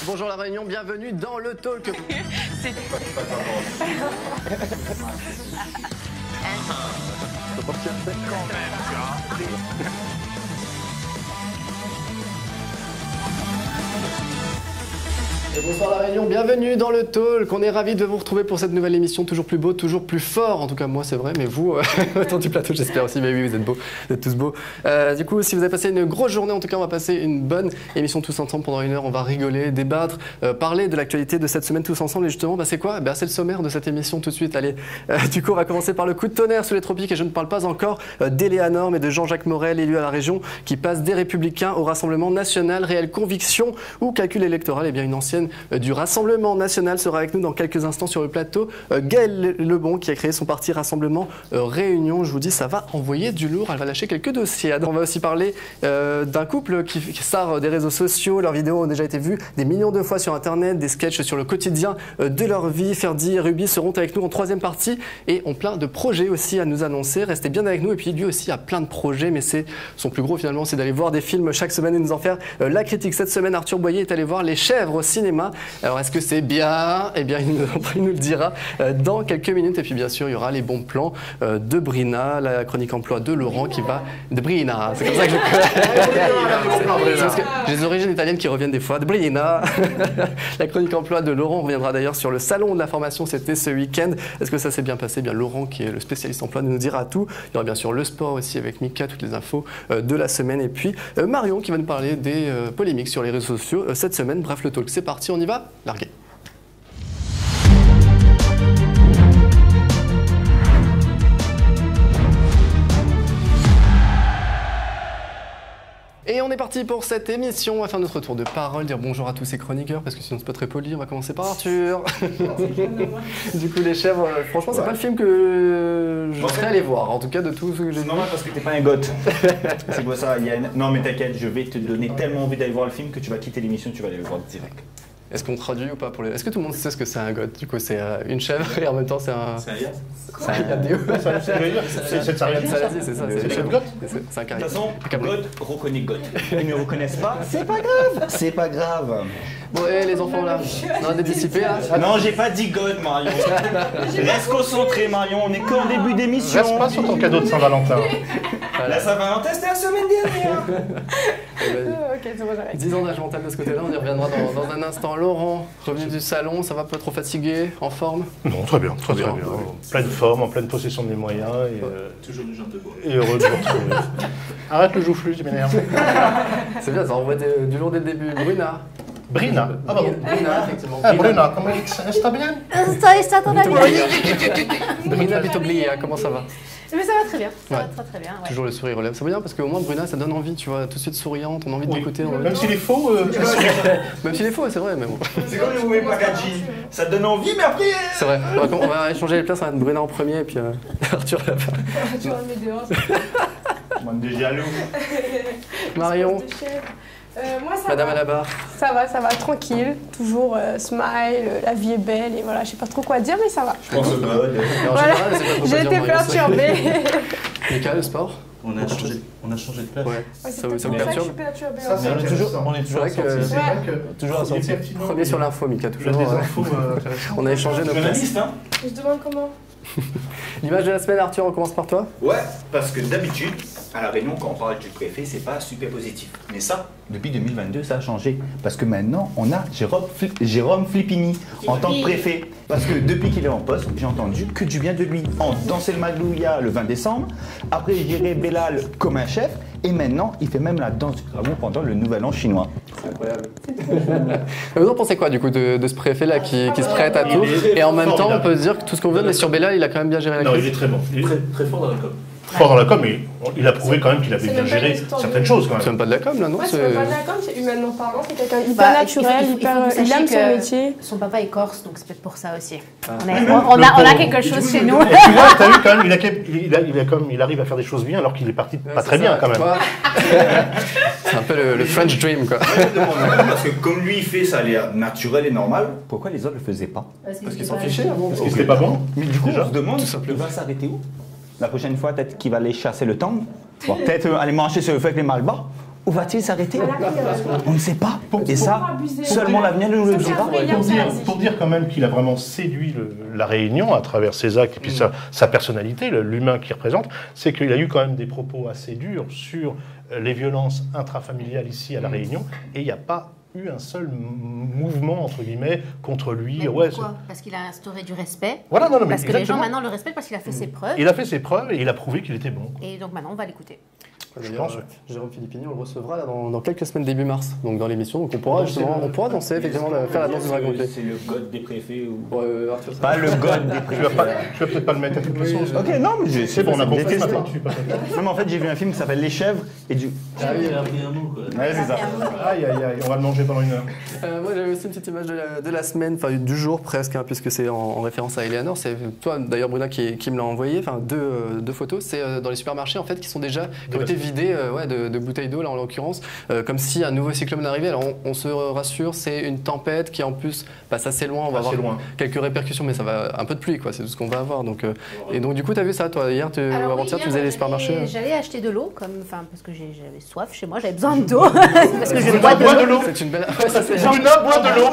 Bonjour la Réunion, bienvenue dans le talk. C'est... Et bonsoir la Réunion, bienvenue dans le talk. On est ravis de vous retrouver pour cette nouvelle émission, toujours plus beau, toujours plus fort. En tout cas moi c'est vrai, mais vous, autour du plateau j'espère aussi, mais oui vous êtes beaux, vous êtes tous beaux. Du coup si vous avez passé une grosse journée, en tout cas on va passer une bonne émission tous ensemble pendant une heure. On va rigoler, débattre, parler de l'actualité de cette semaine tous ensemble. Et justement c'est quoi? C'est le sommaire de cette émission tout de suite. Allez, du coup on va commencer par le coup de tonnerre sous les tropiques. Et je ne parle pas encore d'Eleanor mais de Jean-Jacques Morel, élu à la région, qui passe des Républicains au Rassemblement National. Réelle conviction ou calcul électoral? Eh bien une ancienne du Rassemblement National sera avec nous dans quelques instants sur le plateau. Gaëlle Lebon qui a créé son parti Rassemblement Réunion. Je vous dis, ça va envoyer du lourd. Elle va lâcher quelques dossiers. On va aussi parler d'un couple qui sort des réseaux sociaux. Leurs vidéos ont déjà été vues des millions de fois sur Internet. Des sketchs sur le quotidien de leur vie. Ferdi et Ruby seront avec nous en troisième partie et ont plein de projets aussi à nous annoncer. Restez bien avec nous. Et puis lui aussi a plein de projets, mais c'est son plus gros finalement, c'est d'aller voir des films chaque semaine et nous en faire la critique. Cette semaine, Arthur Boyer est allé voir Les Chèvres au cinéma. Alors est-ce que c'est bien? Eh bien il nous le dira dans quelques minutes. Et puis bien sûr il y aura les bons plans de Brina, la chronique emploi de Laurent qui va... De Brina, c'est comme ça que je connais. Parce que j'ai des origines italiennes qui reviennent des fois. De Brina. La chronique emploi de Laurent reviendra d'ailleurs sur le salon de la formation, c'était ce week-end. Est-ce que ça s'est bien passé? Bien Laurent qui est le spécialiste emploi nous dira tout. Il y aura bien sûr le sport aussi avec Mika, toutes les infos de la semaine. Et puis Marion qui va nous parler des polémiques sur les réseaux sociaux cette semaine. Bref, le talk c'est parti, on y va. Largué. Et on est parti pour cette émission. On va faire notre tour de parole, dire bonjour à tous ces chroniqueurs, parce que sinon c'est pas très poli. On va commencer par Arthur. Du coup, Les Chèvres, franchement, c'est pas le film que je serais allé voir, en tout cas de tout ce que j'ai vu. C'est normal parce que t'es pas un goth. C'est quoi ça, Yann? Non, mais t'inquiète, je vais te donner tellement envie d'aller voir le film que tu vas quitter l'émission, tu vas aller le voir direct. Est-ce qu'on traduit ou pas pour les... Est-ce que tout le monde sait ce que c'est un goth? Du coup, c'est une chèvre et en même temps c'est un... C'est un lien. C'est un yadéo. C'est ça, c'est ça. C'est le goth. C'est un carré. De toute façon, goth reconnaît goth. Ils ne reconnaissent pas, c'est pas grave. C'est pas grave. Bon, et les enfants là, on a des dissipés là. Non, j'ai pas dit goth, Marion. Reste concentré, Marion, on est qu'en début d'émission. Reste pas sur ton cadeau de Saint-Valentin. La Saint-Valentin, c'était la semaine dernière. Ok, c'est bon, j'arrête. 10 ans d'âge mental de ce côté-là, on y reviendra dans un instant. Laurent, revenu du salon, ça va pas trop fatigué, en forme? Non, très bien, très bien. En pleine forme, en pleine possession de mes moyens et, Toujours du genre de bois. et heureux de vous retrouver. Arrête le joufflu, tu m'énerves. C'est bien, ça envoie du lourd dès le début. Bruna. Brina. Ah bah bon. Bruna, effectivement. Ah, Bruna, comment está bien? Está toda bien. Bruna Vitoglia, comment ça va? Mais ça va très bien, ça va très bien. Ouais. Toujours le sourire relève. Ça va bien parce qu'au moins Bruna ça donne envie, tu vois, tout de suite souriante, on a envie de l'écouter. Même s'il est faux. Même s'il est faux, c'est vrai, mais bon. C'est comme le Oumé Pakaji. Ça te donne envie, mais après. C'est vrai. On va échanger les places, on va mettre Bruna en premier et puis Arthur là-bas. Tu vas me mettre dehors. Bande de jaloux. Marion, Moi ça Madame va. à la barre. Ça va, tranquille. Toujours smile, la vie est belle et voilà, je sais pas trop quoi dire, mais ça va. Je pense au mode. Et en Voilà. général, c'est pas trop J'ai dire, été Marion, perturbée. Mika, le sport? On a changé de place. Ouais. Ça vous C'est pour ça que je perturbe? suis perturbée. Ça, c'est Mais on est C'est toujours vrai que- assortis. C'est vrai que Toujours assortis. Premier sur l'info, Mika, Il y a toujours. des infos intéressantes. On a échangé nos places. Journaliste, hein? Je te demande comment. L'image de la semaine, Arthur, on commence par toi. Ouais, parce que d'habitude, à La Réunion, quand on parle du préfet, c'est pas super positif. Mais ça, depuis 2022, ça a changé. Parce que maintenant, on a Jérôme Flippini en tant que préfet. Parce que depuis qu'il est en poste, j'ai entendu que du bien de lui. En Danser le Maglouia le 20 décembre, après Jéré Bellal comme un chef, et maintenant, il fait même la danse du dragon pendant le Nouvel An chinois. C'est incroyable. Vous en pensez quoi du coup de ce préfet-là qui se prête à tout? Et en même temps, on peut se dire que tout ce qu'on veut, mais sur Bellal, il a quand même bien géré la Non, crise. il est très bon. Il est Très fort dans la com. fort dans la com, mais il a prouvé quand même qu'il avait C'est bien même pas géré une histoire certaines de- choses quand C'est même. même pas de la com là, non? Ouais, c'est pas d'accord, c'est humainement parlant, c'est quelqu'un hyper Bah, naturel, il faut que vous il aime sachiez son que métier. Son papa est corse, donc c'est peut-être pour ça aussi. Ah. On a quelque chose chez nous. Et tu vois, t'as vu quand même, il arrive à faire des choses bien alors qu'il est parti pas très bien quand même. C'est un peu le French Dream quoi. Je me demande même, parce que comme lui il fait, ça a l'air naturel et normal, pourquoi les autres le faisaient pas? Parce qu'ils s'en fichaient avant. Parce que c'était pas bon. Mais du coup, Déjà, on se demande, tout simplement. il va s'arrêter où? La prochaine fois, peut-être qu'il va aller chasser le tang, peut-être aller marcher sur le feu avec les malbas, Où va-t-il s'arrêter? On ne sait pas. Et ça, seulement l'avenir ne nous le dira. Pour dire quand même qu'il a vraiment séduit la Réunion à travers ses actes et puis sa personnalité, l'humain qu'il représente, c'est qu'il a eu quand même des propos assez durs sur les violences intrafamiliales ici à la Réunion, et il n'y a pas eu un seul mouvement, entre guillemets, contre lui. Mais Ouais, pourquoi? Parce qu'il a instauré du respect. voilà, non, mais Parce que les gens exactement. maintenant le respectent parce qu'il a fait ses preuves. Il a fait ses preuves et il a prouvé qu'il était bon. Et donc maintenant, on va l'écouter. D'ailleurs, pense, ouais. Jérôme Philippini, on le recevra là, dans quelques semaines, début mars, donc dans l'émission. Donc on pourra justement, on pourra danser, effectivement, faire la danse du dragon clé. C'est le god des préfets ou... Arthur, ça Pas le god des Tu vas peut-être pas le mettre à toute façon. Ok, non, mais C'est bon, on a compris ce testé. matin. Tu peux pas faire. Non, mais en fait, j'ai vu un film qui s'appelle Les Chèvres et du... Ah oui, il a appris un mot, quoi. Ouais, c'est ça. Aïe, aïe, aïe, on va le manger pendant une heure. Moi j'avais aussi une petite image de la semaine, enfin du jour presque, hein, puisque c'est en référence à Eleanor. C'est toi d'ailleurs Bruna qui me l'a envoyé, enfin deux photos. C'est dans les supermarchés en fait qui ont été vidés de bouteilles d'eau là en l'occurrence, comme si un nouveau cyclone arrivait. Alors on se rassure, c'est une tempête qui en plus passe assez loin. On va avoir quelques répercussions, mais ça va un peu de pluie quoi, c'est tout ce qu'on va avoir. Donc et donc du coup t'as vu ça toi hier, avant-hier tu faisais les supermarchés. J'allais acheter de l'eau, parce que j'avais soif chez moi, j'avais besoin d'eau, parce que je bois de l'eau. C'est une belle. Bruna boit de l'eau.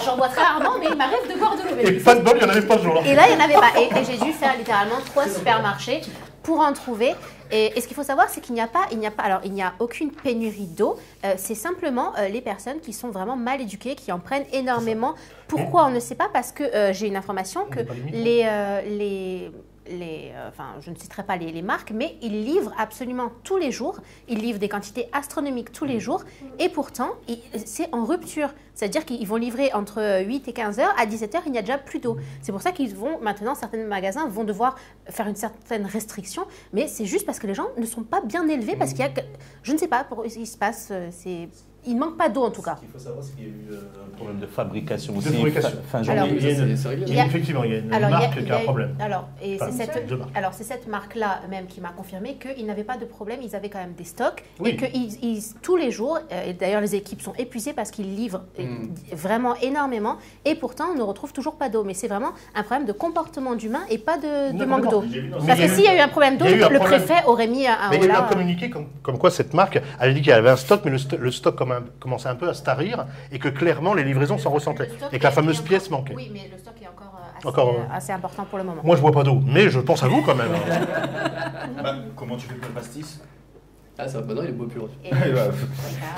J'en bois très rarement, mais il m'arrive de boire de l'eau. Et pas de bol, il n'y en avait pas ce jour-là. Et là, il n'y en avait pas. Et j'ai dû faire littéralement 3 supermarchés pour en trouver. Et ce qu'il faut savoir, c'est qu'il n'y a aucune pénurie d'eau. C'est simplement les personnes qui sont vraiment mal éduquées, qui en prennent énormément. Pourquoi? On ne sait pas, parce que j'ai une information que je ne citerai pas les marques, mais ils livrent absolument tous les jours. Ils livrent des quantités astronomiques tous les jours. Et pourtant, c'est en rupture. C'est-à-dire qu'ils vont livrer entre 8 et 15 heures. À 17 heures, il n'y a déjà plus d'eau. C'est pour ça qu'ils vont, maintenant, certains magasins vont devoir faire une certaine restriction. Mais c'est juste parce que les gens ne sont pas bien élevés. Parce qu'il y a, je ne sais pas, il se passe, il ne manque pas d'eau en tout cas. Ce qu'il faut savoir, c'est qu'il y a eu un problème de fabrication aussi. Fin Alors, janvier. Effectivement, il y a une marque qui a un problème. Alors, c'est cette marque-là même qui m'a confirmé qu'ils n'avaient pas de problème, ils avaient quand même des stocks. Oui. Et que tous les jours, et d'ailleurs les équipes sont épuisées parce qu'ils livrent vraiment énormément. Et pourtant, on ne retrouve toujours pas d'eau. Mais c'est vraiment un problème de comportement d'humain et pas de manque d'eau. Parce que s'il y a eu un problème d'eau, le préfet aurait mis un Mais il y a eu un holà. communiqué comme quoi cette marque avait dit qu'elle avait un stock, mais le stock commençait un peu à se tarir et que clairement les livraisons s'en ressentaient et que la fameuse pièce manquait. Oui, mais le stock est encore assez important pour le moment. Moi je bois pas d'eau, mais je pense à vous quand même. Comment tu fais pour le pastis? Ah ça va, non il est beau plus. Et-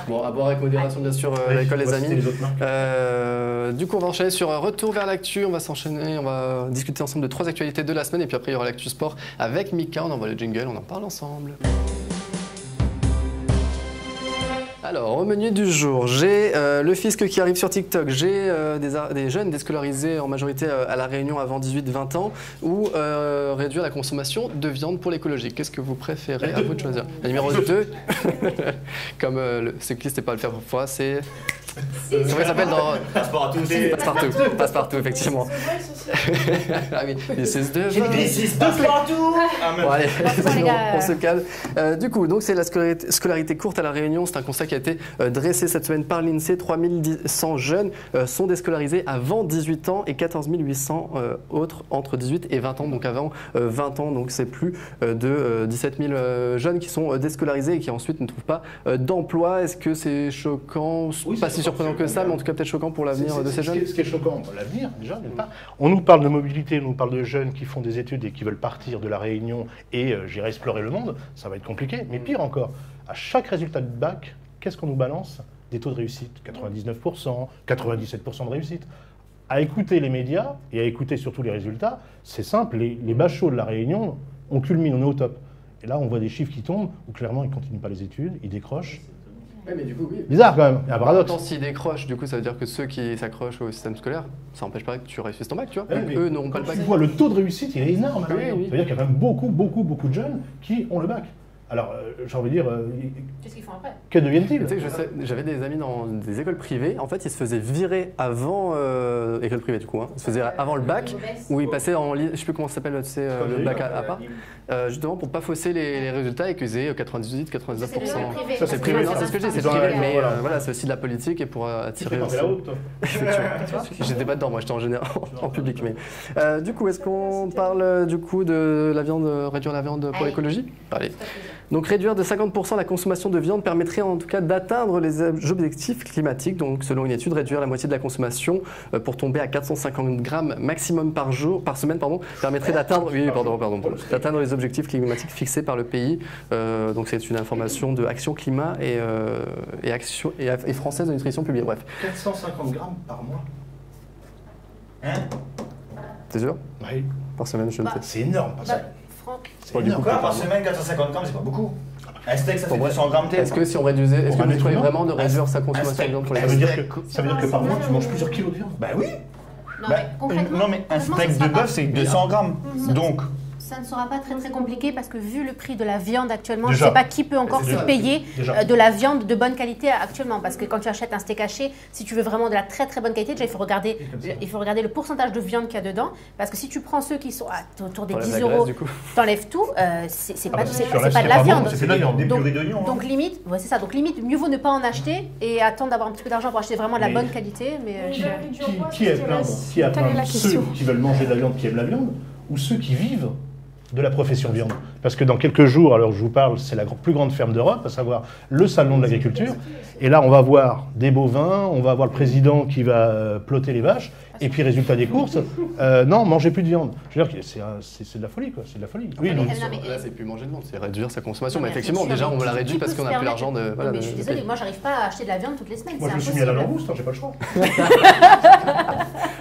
Bon, à boire avec modération bien sûr, Oui, l'école les moi, c'était amis. les autres marques. Du coup, on va enchaîner sur Retour vers l'actu. On va s'enchaîner, on va discuter ensemble de 3 actualités de la semaine. Et puis après, il y aura l'actu sport avec Mika. On envoie le jingle, on en parle ensemble. Alors, au menu du jour, j'ai le fisc qui arrive sur TikTok, j'ai des jeunes déscolarisés en majorité à La Réunion avant 18-20 ans, ou réduire la consommation de viande pour l'écologie. Qu'est-ce que vous préférez? À vous de choisir. La numéro 2, comme le cycliste n'est pas le faire pour fois, c'est... C'est vrai, ça s'appelle dans... Passe-partout, effectivement. Ah oui, c'est Passe-partout. Bon, allez, les gars. on se calme. Du coup, donc c'est la scolarité courte à La Réunion. C'est un constat qui a été dressé cette semaine par l'INSEE. 3100 jeunes sont déscolarisés avant 18 ans et 14 800 autres entre 18 et 20 ans. Donc avant 20 ans, donc c'est plus de 17 000 jeunes qui sont déscolarisés et qui ensuite ne trouvent pas d'emploi. Est-ce que c'est choquant? Pas si surprenant que ça, mais en tout cas peut-être choquant pour l'avenir de ces jeunes. Ce qui est choquant, l'avenir déjà, d'une part. On nous parle de mobilité, on nous parle de jeunes qui font des études et qui veulent partir de La Réunion et j'irai explorer le monde. Ça va être compliqué. Mais pire encore, à chaque résultat de bac, qu'est-ce qu'on nous balance? Des taux de réussite, 99%, 97% de réussite. À écouter les médias et à écouter surtout les résultats, c'est simple, les bachos de La Réunion, on culmine, on est au top. Et là, on voit des chiffres qui tombent où clairement, ils ne continuent pas les études, ils décrochent. Oui, mais du coup, oui. Bizarre quand même, il y a un paradoxe. S'ils décrochent, du coup, ça veut dire que ceux qui s'accrochent au système scolaire, ça n'empêche pas que tu réussisses ton bac, tu vois. Ouais, Donc, eux n'auront pas le bac. Tu vois, le taux de réussite, il est énorme. Oui, oui. Ça veut dire qu'il y a quand même beaucoup de jeunes qui ont le bac. Alors, j'ai envie de dire, Qu'est-ce qu'ils font après? que deviennent-ils? Tu sais, j'avais des amis dans des écoles privées. En fait, ils se faisaient virer avant école privée, du coup. Hein. Ils se faisaient avant le bac, où ils passaient en je sais plus comment ça s'appelle, tu sais, le bac à part. Justement pour pas fausser les résultats et qu'ils aient 98, 99%. Ça, c'est privé, non, c'est ce que je dis, c'est Dans privé, la- mais voilà. voilà, c'est aussi de la politique et pour attirer Tu aussi. la haute, toi. J'étais pas dedans, moi, j'étais en général en public. Mais du coup, est-ce qu'on parle du coup de la viande, réduire la viande pour Allez. l'écologie? Allez. Donc réduire de 50% la consommation de viande permettrait en tout cas d'atteindre les objectifs climatiques. Donc selon une étude, réduire la moitié de la consommation pour tomber à 450 grammes maximum par semaine, permettrait d'atteindre d'atteindre les objectifs climatiques fixés par le pays. Donc c'est une information de Action Climat et Française de Nutrition publiée. Bref. 450 grammes par mois. Hein? C'est sûr? Oui. Par semaine, je ne sais. C'est énorme, pas ça. Franck, C'est énorme. Par semaine, 450 grammes, c'est pas beaucoup. Un steak, ça fait 200 grammes. Est-ce que si on réduisait, est-ce que vous trouvez vraiment de réduire sa consommation de viande pour les Ça veut dire que par mois, tu manges plusieurs kilos de viande. Bah oui. non, mais concrètement, Non, mais un concrètement, steak ça sera de pas- bœuf, c'est 200 grammes. Donc, Ça ne sera pas très compliqué parce que vu le prix de la viande actuellement, Déjà. je ne sais pas qui peut encore C'est se ça. payer Déjà. de la viande de bonne qualité actuellement. Parce que quand tu achètes un steak haché, si tu veux vraiment de la très bonne qualité, déjà il faut regarder le pourcentage de viande qu'il y a dedans. Parce que si tu prends ceux qui sont autour des 10 euros, t'enlèves tout, c'est pas, c'est pas de la viande. C'est de la viande. des Donc- purées d'oignons. Donc limite, ouais, c'est ça. Donc limite, mieux vaut ne pas en acheter et attendre d'avoir un petit peu d'argent pour acheter vraiment de la Mais- bonne qualité. Mais Qui est plein Qui a Quelle est plein la ceux question? qui veulent manger de la viande, qui aiment la viande, ou ceux qui vivent de la profession viande? Parce que dans quelques jours, alors je vous parle, c'est la plus grande ferme d'Europe, à savoir le salon de l'agriculture. Et là, on va voir des bovins, on va voir le président qui va ploter les vaches. Et puis, résultat des courses, non, mangez plus de viande. Je veux dire, c'est de la folie, quoi. C'est de la folie. Oui, Mais- donc, non, mais- Là, c'est plus manger de viande, c'est réduire sa consommation. Non, Mais mais effectivement, c'est sûr, déjà, on mais la qui réduit peut parce se qu'on n'a plus permettre- l'argent de. Oui, Voilà, mais je suis désolée, moi j'arrive pas à acheter de la viande toutes les semaines. moi, je c'est me suis mis à la impossible. langouste, hein, j'ai pas le choix.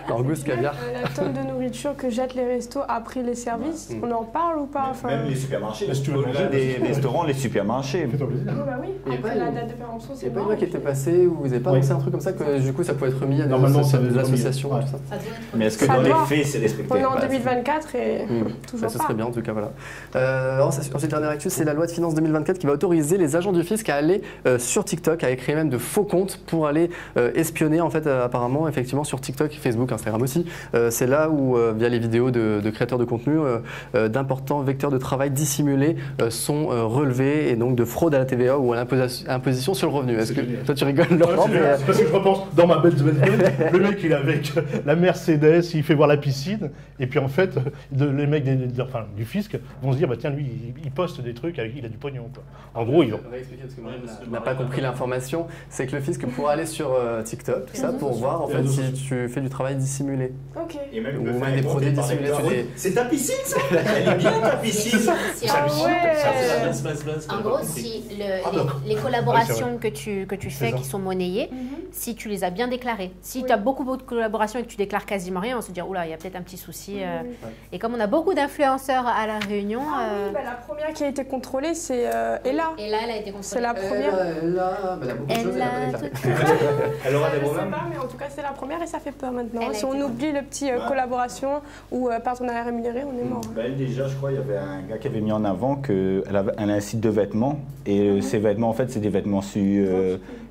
Langouste, caviar. La tonne de nourriture que jettent les restos après les services, on en parle ou pas? Enfin, Même les supermarchés. Est-ce que tu veux manger Les restaurants, les supermarchés. Fais-toi plaisir. oui, bah oui. Il y a Après pas la une- date de péremption, Il c'est n'y a pas une mort. loi qui était passée où vous n'avez pas Oui. annoncé un truc comme ça que du coup ça pouvait être remis à des Normalement, ça des devait être remis. associations Ouais. tout ça. Ça devrait être- Mais est-ce que Ça dans les doit. faits, c'est respecté? On est en Bah, 2024 et toujours Ce pas. serait bien en tout cas, voilà. Ensuite, dernière actu, c'est la loi de finances 2024 qui va autoriser les agents du fisc à aller sur TikTok, à créer même de faux comptes pour aller espionner en fait apparemment effectivement sur TikTok, Facebook, Instagram aussi. C'est là où via les vidéos de créateurs de contenu, d'importants vecteurs de travail dissimulés sont relevés et donc de fraude à la TVA ou à l'imposition sur le revenu. Est-ce que génial. toi tu rigoles Laurent Ouais, mais, c'est parce que je repense dans ma belle le mec il est avec la Mercedes, il fait voir la piscine, et puis en fait, les mecs du fisc vont se dire, bah tiens, lui, il poste des trucs, il a du pognon, quoi. En gros, ils vont. On va expliquer parce que moi, on n'a pas compris l'information. C'est que le fisc pourra aller sur TikTok, tout ça, pour voir en fait si tu fais du travail dissimulé. Ok. Et même, Ou le même faire des produits par les dissimulés, parents. tu dis- C'est ta piscine, ça? Elle est bien, ta piscine. Si- Ah En gros, si les collaborations que tu fais C'est ça. qui sont monnayées, si tu les as bien déclarées, si tu as beaucoup de collaborations et que tu déclares quasiment rien, on se dit oula, il y a peut-être un petit souci. Et comme on a beaucoup d'influenceurs à la Réunion, Bah, la première qui a été contrôlée, c'est Ella. et là, elle a été C'est contrôlée. la première. Elle a beaucoup de choses, elle a pas déclaré. Elle aura des Je sais problèmes. pas, mais en tout cas, c'est la première et ça fait peur maintenant. Elle a Si on été- oublie le petit collaboration ou partenariat rémunéré, on est mort. Bah, elle, déjà, je crois, il y avait un gars qui avait mis en avant qu'elle elle a un site de vêtements. Et ces vêtements, en fait, c'est des vêtements sur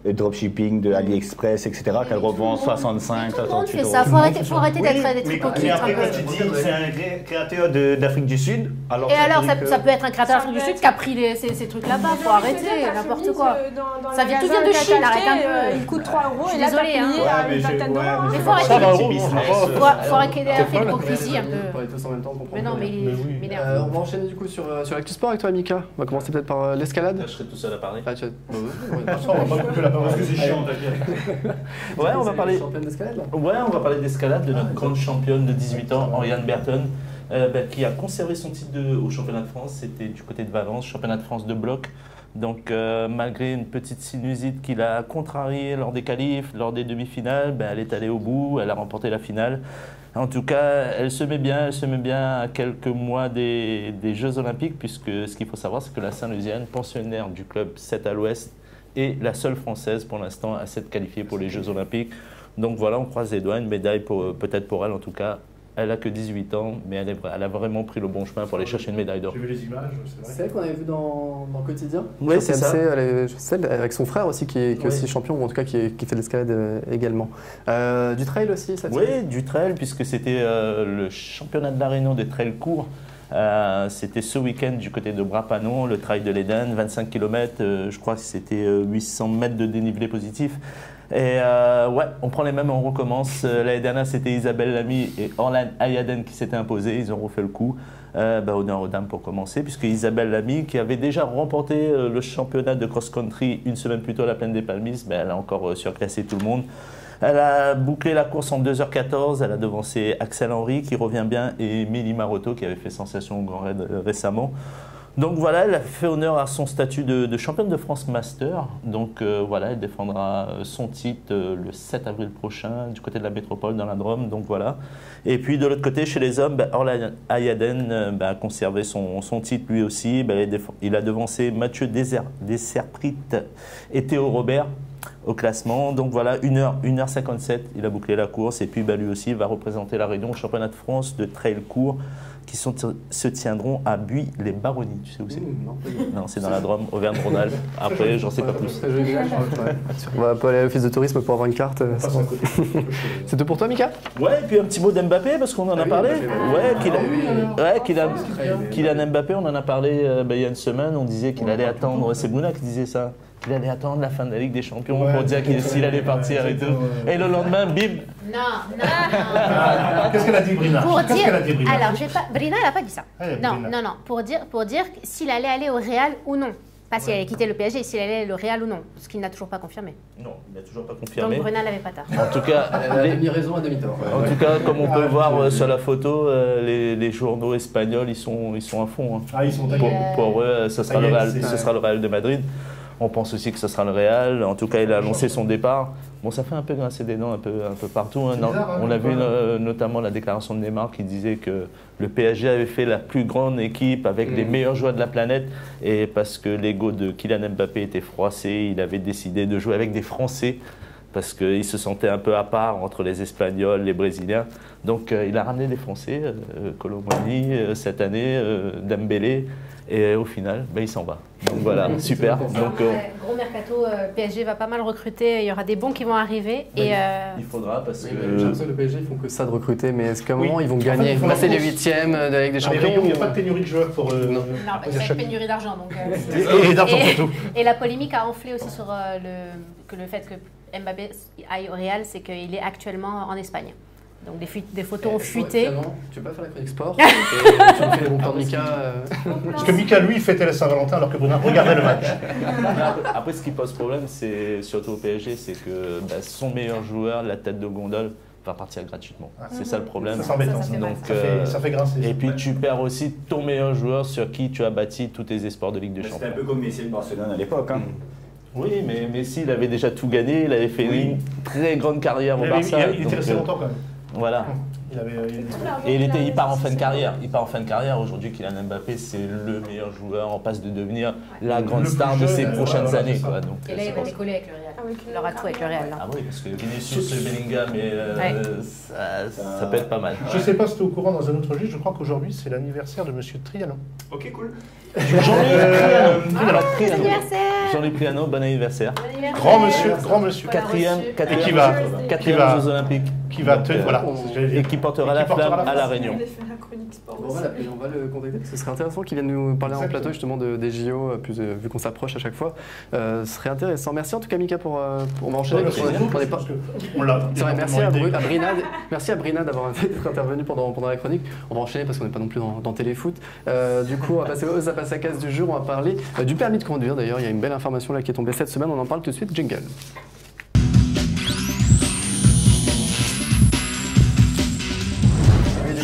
dropshipping de AliExpress, etc. qu'elle revend 65, Tout le monde 68 fait euros. ça. Faut arrêter d'être des mais hypocrites. après, un peu. quand tu dis c'est un créateur d'Afrique du Sud, alors Et alors, ça veut dire ça peut être un créateur Ça d'Afrique du peut Sud être- qui a pris ces trucs là-bas. Faut arrêter, n'importe quoi. Ça vient tout tout vient de Chine, arrête un peu. Il coûte 3 euros Je suis et là, t'as désolée, payé hein. Ouais, une mais vingtaine d'euros. hein. Mais faut arrêter. Ça va, petit gros, business. Faut arrêter l'hypocrisie un On peu. parlait tous en même temps, on comprend Mais non, pas. mais il Mais oui. m'énerve. On va enchaîner du coup sur l'actu sport avec toi, Mika. On va commencer peut-être par l'escalade. Là, je serai tout seul à parler. Ah, tu as- bon, ouais, Ça, on va pas couper la parole. Parce que c'est chiant, t'inquiète. Ouais, on va parler. Championne d'escalade là. Ouais, on va parler d'escalade de notre grande championne de 18 ans, Oriane Berton, qui a conservé son titre au championnat de France. C'était du côté de Valence, championnat de France de bloc. Donc, malgré une petite sinusite qui l'a contrariée lors des qualifs, lors des demi-finales, elle est allée au bout, elle a remporté la finale. En tout cas, elle se met bien à quelques mois des Jeux Olympiques, puisque ce qu'il faut savoir, c'est que la Saint-Louisienne, pensionnaire du club 7 à l'Ouest, est la seule Française pour l'instant à s'être qualifiée pour les Jeux Olympiques. Donc voilà, on croise les doigts, une médaille peut-être pour elle en tout cas. Elle a que 18 ans, mais elle a vraiment pris le bon chemin pour aller chercher une médaille d'or. J'ai vu les images, c'est C'est vrai. elle qu'on avait vu dans Quotidien. Ouais, Sur c'est ça. TMC, elle est- celle avec son frère aussi qui est Ouais. aussi champion, ou en tout cas qui fait de l'escalade également. Du trail aussi, ça Oui, du trail, puisque c'était le championnat de la Réunion des trails courts. C'était ce week-end du côté de Brapanon, le trail de l'Éden, 25 km, je crois que c'était 800 mètres de dénivelé positif. Et ouais, on prend les mêmes et on recommence. L'année dernière, c'était Isabelle Lamy et Orlan Ayaden qui s'étaient imposés. Ils ont refait le coup. Honneur aux dames pour commencer, puisque Isabelle Lamy, qui avait déjà remporté le championnat de cross-country une semaine plus tôt à la Plaine des Palmises, elle a encore surclassé tout le monde. Elle a bouclé la course en 2h14, elle a devancé Axel Henry qui revient bien et Émilie Maroto qui avait fait sensation au Grand Raid récemment. Donc voilà, elle a fait honneur à son statut de championne de France Master. Donc voilà, elle défendra son titre le 7 avril prochain du côté de la métropole dans la Drôme. Donc voilà. Et puis de l'autre côté, chez les hommes, Orlan Ayaden a conservé son titre lui aussi. Il a devancé Mathieu Desserprit et Théo Robert au classement. Donc voilà, 1h57, il a bouclé la course. Et puis lui aussi va représenter la Réunion au championnat de France de trail court qui se tiendront à Buis-les-Baronnies. Tu sais où c'est? Non, c'est dans la Drôme, Auvergne-Rhône-Alpes. Après, j'en sais pas plus. On va pas aller à l'office de tourisme pour avoir une carte. C'est tout pour toi, Mika? Ouais, et puis un petit mot d'Mbappé, parce qu'on en a parlé. Kylian Mbappé, on en a parlé il y a une semaine. On disait qu'il allait attendre, c'est Bouna qui disait ça, qu'il allait attendre la fin de la Ligue des Champions pour dire s'il allait partir et tout. Et le lendemain, bim. Non. Qu'est-ce qu'elle a dit, Brina? Pour Qu'est-ce dire, qu'elle a dit, Brina? alors, Brina, elle n'a pas dit ça. Brina. Non. Pour dire s'il allait aller au Real ou non. Pas s'il allait quitter le PSG, s'il allait aller au Real ou non. Ce qu'il n'a toujours pas confirmé. Non, il n'a toujours pas confirmé. Donc Bruna n'avait pas tard. En tout cas, Elle a demi-raison à demi-tort. En tout cas, comme on peut voir sur la photo, les journaux espagnols, ils sont à fond. Hein. Ah, ils sont Pour eux, ce sera le Real de Madrid. On pense aussi que ce sera le Real. En tout cas, il a annoncé son départ. Bon, ça fait un peu grincer des dents un peu partout. Hein. Bizarre, On a vu notamment la déclaration de Neymar qui disait que le PSG avait fait la plus grande équipe avec les meilleurs joueurs de la planète. Et parce que l'ego de Kylian Mbappé était froissé, il avait décidé de jouer avec des Français parce qu'il se sentait un peu à part entre les Espagnols, les Brésiliens. Donc il a ramené des Français, Colomani cette année, Dembélé. Et au final, il s'en va. Donc voilà, super. Donc, gros mercato, PSG va pas mal recruter, il y aura des bons qui vont arriver. Et il faudra parce que... J'ai l'impression que le PSG, ils font que ça de recruter, mais est-ce qu'à un moment, ils vont gagner, passer les huitièmes de la Ligue des Champions? Il n'y a pas de pénurie de joueurs pour... non, c'est une pénurie d'argent. Donc, et d'argent surtout. Et la polémique a enflé aussi sur le fait que Mbappé aille au Real, c'est qu'il est actuellement en Espagne. Donc des photos ont fuité. Tu veux pas faire la chronique sport et tu me fais les bons plans de Mika Parce que Mika, lui, fêtait la Saint-Valentin alors que Bruna regardait le match. Après, ce qui pose problème, c'est surtout au PSG, c'est que son meilleur joueur, la tête de gondole, va partir gratuitement. C'est ça le problème. C'est embêtant. Ça fait grincer. Et puis tu perds aussi ton meilleur joueur sur qui tu as bâti tous tes espoirs de Ligue des Champions. C'était un peu comme Messi de Barcelone à l'époque. Hein. Oui, mais Messi, il avait déjà tout gagné, il avait fait une très grande carrière au Barça. Il était resté longtemps quand même. Voilà. Et il part en fin de carrière. Aujourd'hui, Kylian Mbappé, c'est le meilleur joueur en passe de devenir la grande star de ces prochaines années. Quoi. Donc, et là, il va décoller avec le Real. Il aura tout avec le Real. Ah oui, parce que Vinicius et Bellingham, ça peut être pas mal. Je ne sais pas si tu es au courant dans un autre registre, je crois qu'aujourd'hui, c'est l'anniversaire de Monsieur Triano. Ok, cool. Jean-Luc Triano, bon anniversaire. Grand monsieur. Quatrième Jeux Olympiques. Et qui portera la flamme à La Réunion. On va le contacter parce que ce serait intéressant qu'il vienne nous parler en plateau justement des JO, vu qu'on s'approche à chaque fois. Ce serait intéressant. Merci en tout cas Mika pour on va enchaîner. Merci à Brina d'avoir intervenu pendant la chronique. On va enchaîner parce qu'on n'est pas non plus dans téléfoot. Du coup, on va passer au Zappe à sa case du jour. On va parler du permis de conduire. D'ailleurs, il y a une belle information là qui est tombée cette semaine. On en parle tout de suite. Jingle.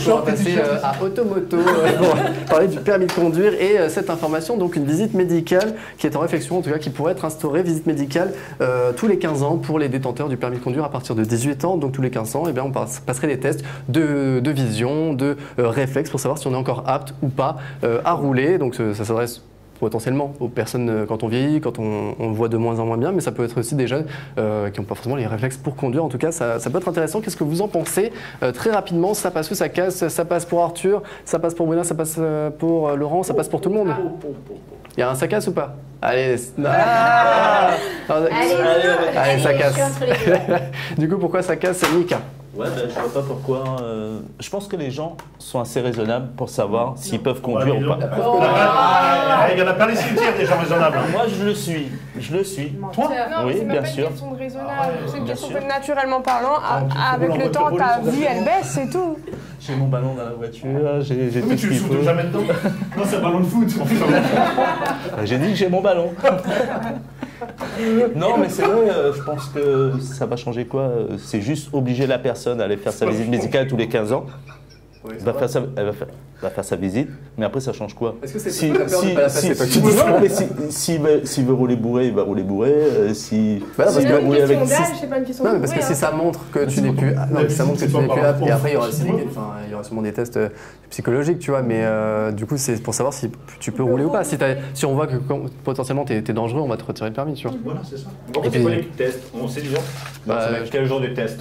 On va passer à Automoto pour parler du permis de conduire et cette information, donc une visite médicale qui est en réflexion, en tout cas qui pourrait être instaurée, visite médicale tous les 15 ans pour les détenteurs du permis de conduire à partir de 18 ans. Donc tous les 15 ans, eh bien, on passerait des tests de vision, de réflexe pour savoir si on est encore apte ou pas à rouler. Donc ça s'adresse potentiellement aux personnes quand on vieillit, quand on voit de moins en moins bien, mais ça peut être aussi des jeunes qui n'ont pas forcément les réflexes pour conduire. En tout cas, ça peut être intéressant. Qu'est-ce que vous en pensez? Très rapidement, ça passe où? Ça casse, ça passe pour Arthur, ça passe pour Bruna, ça passe pour Laurent, ça passe pour tout le monde. Il y a un ça casse ou pas? Allez, allez, ça casse. Du coup, pourquoi ça casse, Mika? Ouais, ben, je vois pas pourquoi. Je pense que les gens sont assez raisonnables pour savoir s'ils peuvent conduire ou pas. Il y en a plein les cimetières des gens raisonnables. Moi, je le suis. Toi Non, Oui, c'est même bien pas sûr. une question de raisonnable, c'est une Bien question sûr. que naturellement parlant, tu avec roules en le temps, voiture ta volée, vie elle baisse, c'est tout. J'ai mon ballon dans la voiture, j'ai tout Mais ce tu le qu'il faut. shootes jamais dedans. Non, c'est un ballon de foot. J'ai dit que j'ai mon ballon. Non, mais c'est vrai, je pense que ça va changer quoi? C'est juste obliger la personne à aller faire sa visite médicale tous les 15 ans. Oui, Elle va faire sa visite, mais après ça change quoi? Est-ce que c'est toi qui as peur de pas la passer, toi, qui dis non, ça mais s'il veut rouler bourré, il va rouler bourré. Bah non, parce C'est que- pas une oui, question avec d'âge, six- c'est pas une question Non, de mais parce que bruit, si ça montre que tu n'es plus, non, mais ça montre que tu n'es plus apte, et après il y aura aussi il y aura sûrement des tests psychologiques, tu vois, mais du coup c'est pour savoir si tu peux rouler ou pas. Si on voit que potentiellement t'es dangereux, on va te retirer le permis, tu vois. Voilà, c'est ça. Bon, Et c'est puis- quoi les tests? On sait déjà. Bah, Quel genre de test?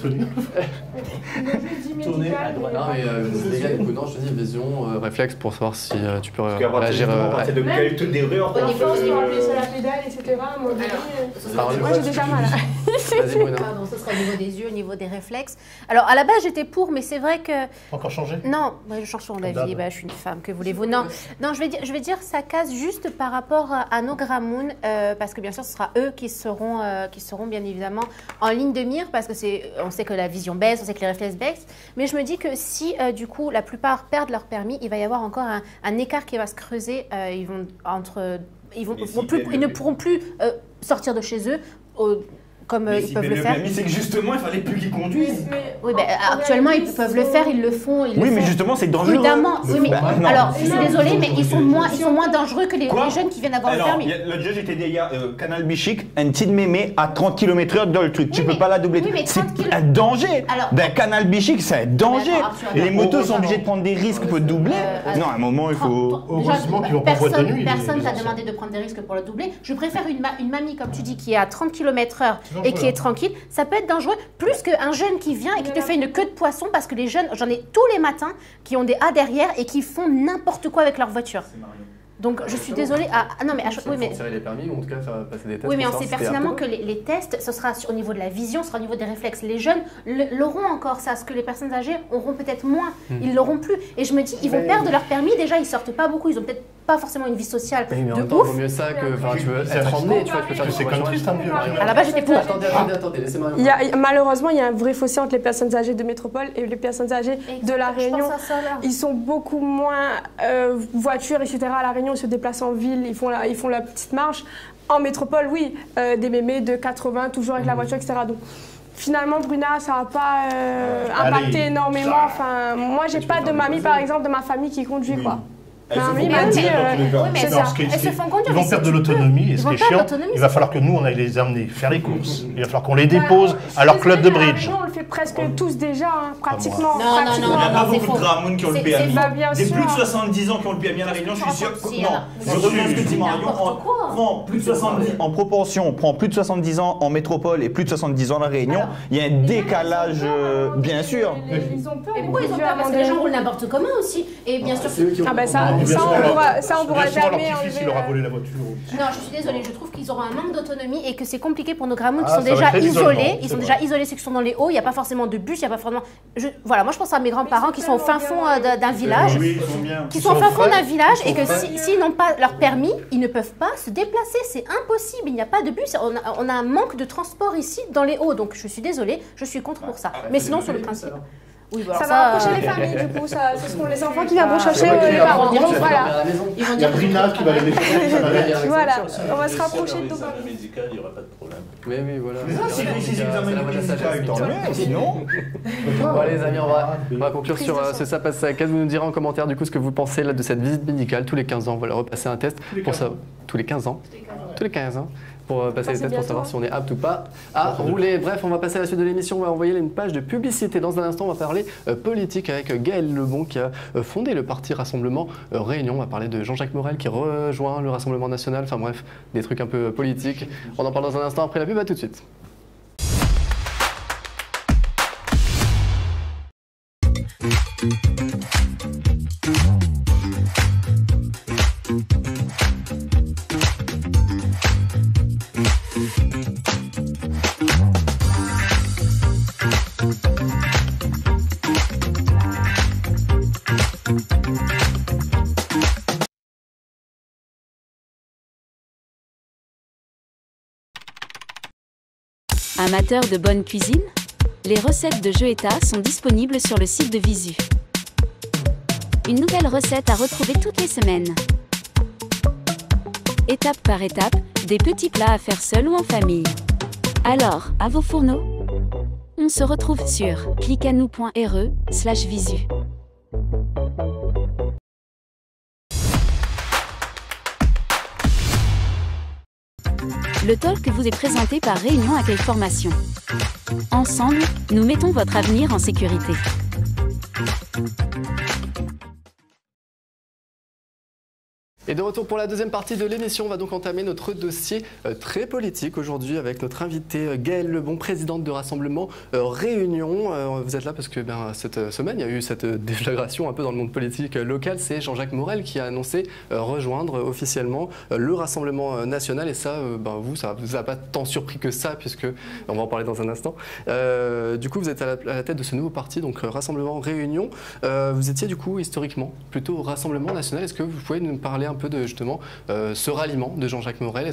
Tourner à droite. Non, mais les gars, du coup, non, je te dis vision, réflexe pour savoir si tu peux Parce qu'à partir réagir. à partir de quelle toute des rues, en fait, Il faut appuyer sur la pédale, etc. Moi, j'ai déjà mal. Vas-y, Bruno. Pardon, ce sera au niveau des yeux, au niveau des réflexes. Alors, à la base, j'étais pour, mais c'est vrai que... Encore changé? Non, moi, je change souvent Comme d'avis, d'hab. bah, je suis une femme, que voulez-vous? Non, je vais dire, ça casse juste par rapport à nos Gramoun, parce que bien sûr, ce sera eux qui seront bien évidemment en ligne de mire, parce que on sait que la vision baisse, on sait que les réflexes baissent, mais je me dis que si, du coup, la plupart perdent leur permis, il va y avoir encore un écart qui va se creuser, ils ne pourront plus sortir de chez eux, comme Mais ils si peuvent mais le le faire. permis, c'est que justement, il fallait plus qu'ils conduisent. Oui, ben, actuellement, ils peuvent le faire, ils le font. Ils Oui, le mais font justement, c'est dangereux. prudemment. Oui, mais, Bah, non. alors, je suis désolée, mais ils sont moins dangereux que les Quoi jeunes qui viennent d'avoir le Alors, permis. l'autre jour, j'étais derrière Canal Bichic, un petit mémé à 30 km/h dans le truc. Tu Oui, peux mais- pas la doubler. oui, mais C'est 30 un danger. Alors- Ben, Canal Bichic, c'est un danger. Mais attends, Arthur, Les attends, motos on- sont obligées de prendre des risques pour doubler. Non, à un moment, il faut. Heureusement qu'ils vont pas en boîte de nuit, les Personne t'a anciens. demandé de prendre des risques pour le doubler. Je préfère une mamie, comme tu dis, qui est à 30 km/h dangereux, et qui est hein. tranquille. Ça peut être dangereux, plus qu'un jeune qui vient et qui te fait une queue de poisson, parce que les jeunes, j'en ai tous les matins, qui ont des A derrière et qui font n'importe quoi avec leur voiture. Donc je suis désolée. Non mais oui mais Tirer les permis ou en tout cas faire passer des tests. oui, mais pour on sait savoir si t'es pertinemment apte. que les tests, ce sera au niveau de la vision, ce sera au niveau des réflexes. Les jeunes l'auront encore, ça. Ce que les personnes âgées auront peut-être moins. Ils l'auront plus. Et je me dis, ils vont perdre leur permis. Déjà, ils sortent pas beaucoup. Ils ont peut-être pas forcément une vie sociale Oui, mais en de même temps, ouf. vaut mieux ça que. Enfin, tu veux C'est être un emmené, risque. tu vois, tu peux faire C'est comme triste, un peu. À la base, j'étais pour. Attendez, laissez-moi. Malheureusement, il y a un vrai fossé entre les personnes âgées de métropole et les personnes âgées de La Je Réunion. pense à ça, là. Ils sont beaucoup moins voitures, etc. À La Réunion, ils se déplacent en ville, ils font la petite marche. En métropole, oui, des mémés de 80, toujours avec la voiture, etc. Donc, finalement, Bruna, ça n'a pas impacté Allez. énormément. Enfin, moi, j'ai pas de mamie, par exemple, de ma famille qui conduit, quoi. Elles se Mamie font m'a dit, conduire dans tous les cas. oui, mais c'est ça, ça. elles se font conduire. Ils mais vont perdre si de tu peux. l'autonomie et Ils ce vont qui est perdre chiant, l'autonomie, il va c'est falloir que nous, on aille les amener faire les courses. Il va falloir qu'on les Bah, dépose à leur club de bridge. On le fait presque tous déjà, hein, pratiquement. Non, non, Il n'y non, a pas c'est beaucoup de faux. Gramoun qui ont le C'est- PMI. c'est pas bien Des sûr. plus de 70 ans qui ont le PMI à La Réunion, je suis sûr. Si, il y en Non, a. je reviens à ce que dit Marion. N'importe quoi. Prends plus de 70 en proportion, on prend plus de 70 ans en métropole et plus de 70 ans à La Réunion. Alors, Il y a un décalage, bien sûr. Ils ont peur. Et pourquoi ils ont peur? Parce que les gens roulent n'importe comment aussi. Et bien sûr. Ah ben ça, Bien sûr, on pourra bien sûr, leur jamais petit-fils, il enlever. leur a volé la voiture. Non, je suis désolée, je trouve qu'ils auront un manque d'autonomie et que c'est compliqué pour nos Gramoun qui Ah, sont ça va déjà créer l'isolement, isolés. Ils c'est sont vrai. déjà isolés, ceux qui sont dans les hauts, il n'y a pas forcément de bus, il n'y a pas forcément. Voilà, moi je pense à mes grands-parents qui sont au fin fond d'un village, Oui, ils sont bien. qui sont au fin fond d'un village et que frais. s'ils n'ont pas leur permis, ils ne peuvent pas se déplacer. C'est impossible, il n'y a pas de bus. On a un manque de transport ici dans les hauts, donc je suis désolée, je suis contre pour ça. Mais sinon, sur le principe. Oui, bah, Ça alors va rapprocher les familles, du coup. Ce seront les enfants qui viendront chercher Ouais, les ouais, parents. ouais, Donc ouais, voilà. à la maison. Ils vont Il y a dire Brina qui va les défendre. Voilà, Si on va se réussit rapprocher à de leur tout. examen médical, il n'y aura pas de problème. Oui, oui, voilà. Mais ça, si C'est réussissent la l'examen voie de la médical, sagesse, tant Victor. mieux. Sinon, Bon, allez, les amis, on va conclure sur ce ça passe ça. Qu'est-ce que vous nous direz en commentaire du coup ce que vous pensez là, de cette visite médicale tous les 15 ans? Voilà, repasser un test pour ça. Tous les 15 ans. Tous les 15 ans. Pour passer les c'est tests pour savoir bientôt, si on est apte ou pas à rouler. Bref, on va passer à la suite de l'émission. On va envoyer une page de publicité. Dans un instant, on va parler politique avec Gaël Lebon qui a fondé le parti Rassemblement Réunion. On va parler de Jean-Jacques Morel qui rejoint le Rassemblement National. Enfin bref, des trucs un peu politiques. On en parle dans un instant après la pub. À tout de suite. Amateur de bonne cuisine? Les recettes de Joëta sont disponibles sur le site de Visu. Une nouvelle recette à retrouver toutes les semaines. Étape par étape, des petits plats à faire seul ou en famille. Alors, à vos fourneaux? On se retrouve sur cliquanou.re/visu. Le talk vous est présenté par Réunion Accueil Formation. Ensemble, nous mettons votre avenir en sécurité. Et de retour pour la deuxième partie de l'émission, on va donc entamer notre dossier très politique aujourd'hui avec notre invitée Gaëlle Lebon, présidente de Rassemblement Réunion. Vous êtes là parce que cette semaine, il y a eu cette déflagration un peu dans le monde politique local. C'est Jean-Jacques Morel qui a annoncé rejoindre officiellement le Rassemblement National. Et ça, ça vous a pas tant surpris que ça, puisque on va en parler dans un instant. Du coup, vous êtes à la tête de ce nouveau parti, donc Rassemblement Réunion. Vous étiez du coup historiquement plutôt au Rassemblement National. Est-ce que vous pouvez nous parler un peu de justement ce ralliement de Jean-Jacques Morel?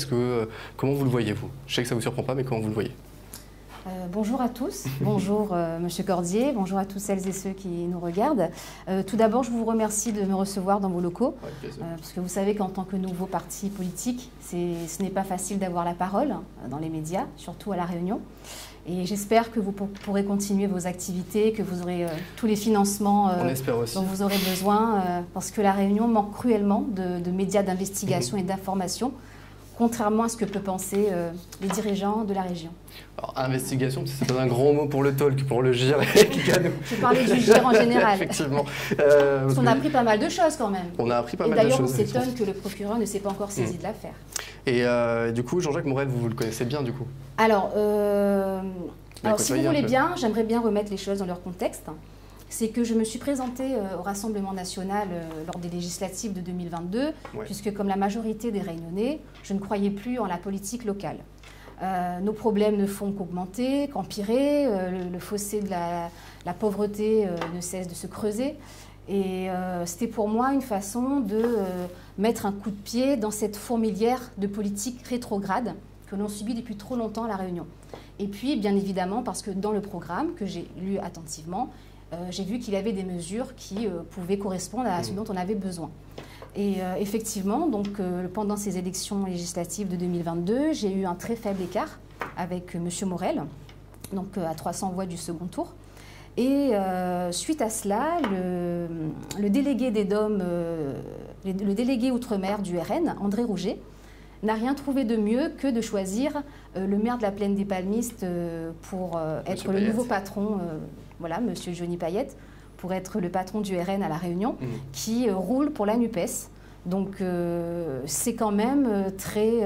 Comment vous le voyez, vous? Je sais que ça ne vous surprend pas, mais comment vous le voyez? Bonjour à tous, bonjour Monsieur Cordier, bonjour à tous celles et ceux qui nous regardent. Tout d'abord, je vous remercie de me recevoir dans vos locaux, parce que vous savez qu'en tant que nouveau parti politique, ce n'est pas facile d'avoir la parole dans les médias, surtout à La Réunion. Et j'espère que vous pourrez continuer vos activités, que vous aurez tous les financements dont vous aurez besoin, parce que La Réunion manque cruellement de médias d'investigation et d'information, contrairement à ce que peuvent penser les dirigeants de la région. Alors, investigation, c'est un grand mot pour le talk, pour le GIR. Je parlais du GIR en général. Effectivement. Parce qu'on a appris pas mal de choses quand même. On a appris pas mal de choses. Et d'ailleurs, on s'étonne que le procureur ne s'est pas encore saisi de l'affaire. Et du coup, Jean-Jacques Morel, vous le connaissez bien du coup? Alors si vous voulez bien, j'aimerais bien remettre les choses dans leur contexte. C'est que je me suis présentée au Rassemblement National lors des législatives de 2022, puisque comme la majorité des Réunionnais, je ne croyais plus en la politique locale. Nos problèmes ne font qu'augmenter, qu'empirer, le fossé de la pauvreté ne cesse de se creuser. Et c'était pour moi une façon de mettre un coup de pied dans cette fourmilière de politique rétrograde que l'on subit depuis trop longtemps à La Réunion. Et puis, bien évidemment, parce que dans le programme que j'ai lu attentivement, j'ai vu qu'il y avait des mesures qui pouvaient correspondre à ce dont on avait besoin. Et effectivement, donc, pendant ces élections législatives de 2022, j'ai eu un très faible écart avec M. Morel, donc à 300 voix du second tour. Et suite à cela, le délégué des DOM, le délégué outre-mer du RN, André Rouget, n'a rien trouvé de mieux que de choisir le maire de la Plaine des Palmistes pour être le nouveau patron, M. Johnny Payette, pour être le patron du RN à La Réunion, qui roule pour la NUPES. Donc c'est quand même très...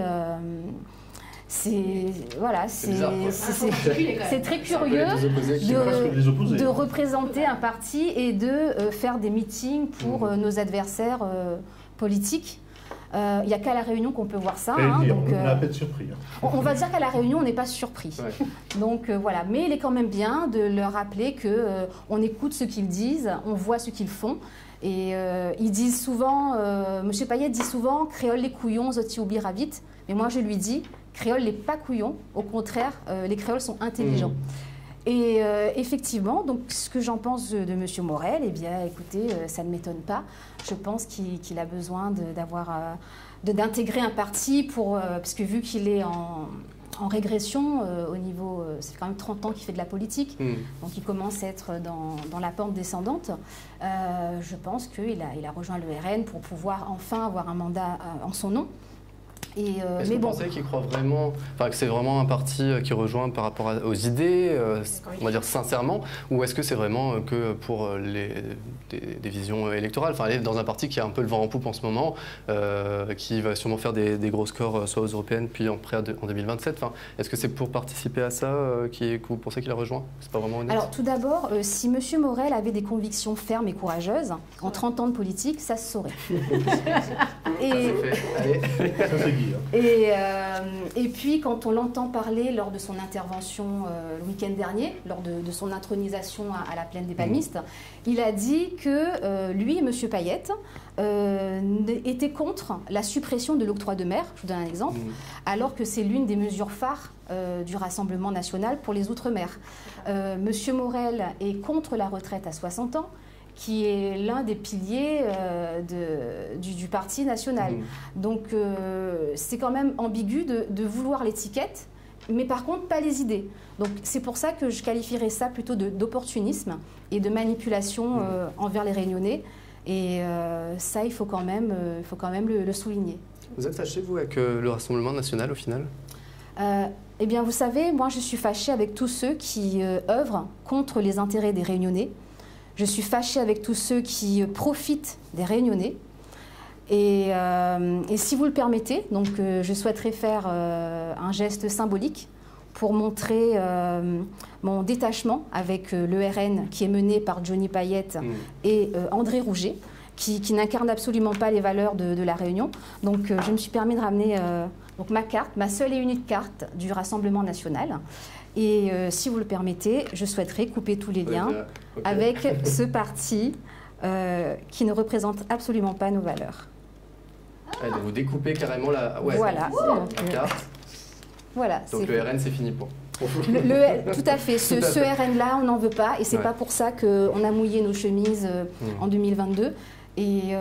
c'est très curieux de représenter un parti et de faire des meetings pour nos adversaires politiques. Il n'y a qu'à La Réunion qu'on peut voir ça. Donc, on a à peine surpris. On va dire qu'à La Réunion, on n'est pas surpris. Donc voilà, mais il est quand même bien de leur rappeler qu'on écoute ce qu'ils disent, on voit ce qu'ils font. Et ils disent souvent, M. Payette dit souvent, créole les couillons, zoti oubliera vite. Mais moi je lui dis, créole les pas couillons, au contraire, les créoles sont intelligents. Et effectivement, donc ce que j'en pense de M. Morel, eh bien écoutez, ça ne m'étonne pas. Je pense qu'il a besoin d'intégrer un parti parce que vu qu'il est en régression au niveau, c'est quand même 30 ans qu'il fait de la politique, donc il commence à être dans la pente descendante. Je pense qu'il a rejoint le RN pour pouvoir enfin avoir un mandat en son nom. Est-ce que vous pensez qu'il croit vraiment, que c'est vraiment un parti qui rejoint par rapport aux idées, on va dire sincèrement, ou est-ce que c'est vraiment que pour des visions électorales, aller dans un parti qui a un peu le vent en poupe en ce moment, qui va sûrement faire des gros scores soit aux européennes puis en 2027. Est-ce que c'est pour participer à ça que vous pensez qu'il a rejoint? C'est pas vraiment honnête. Alors tout d'abord, si M. Morel avait des convictions fermes et courageuses, en 30 ans de politique, ça se saurait. Et... Allez. Et puis, quand on l'entend parler lors de son intervention le week-end dernier, lors de son intronisation à la Plaine des Palmistes, il a dit que lui, M. Payette, était contre la suppression de l'octroi de mer, je vous donne un exemple, alors que c'est l'une des mesures phares du Rassemblement national pour les Outre-mer. M. Morel est contre la retraite à 60 ans, qui est l'un des piliers du Parti national. Donc c'est quand même ambigu de vouloir l'étiquette, mais par contre pas les idées. Donc c'est pour ça que je qualifierais ça plutôt d'opportunisme et de manipulation envers les Réunionnais. Et ça, il faut quand même le souligner. Vous êtes fâché, vous, avec le Rassemblement national, au final? Eh bien, vous savez, moi, je suis fâchée avec tous ceux qui œuvrent contre les intérêts des Réunionnais. Je suis fâchée avec tous ceux qui profitent des Réunionnais. Et si vous le permettez, donc, je souhaiterais faire un geste symbolique pour montrer mon détachement avec le RN qui est mené par Johnny Payette et André Rouget, qui n'incarne absolument pas les valeurs de la Réunion. Donc je me suis permis de ramener donc, ma carte, ma seule et unique carte du Rassemblement national. Et si vous le permettez, je souhaiterais couper tous les liens avec ce parti qui ne représente absolument pas nos valeurs. Ah, donc vous découpez carrément la, voilà. la carte. Voilà, donc le RN, c'est fini pour. Tout à fait. Ce RN-là, on n'en veut pas. Et c'est pas pour ça qu'on a mouillé nos chemises en 2022. Et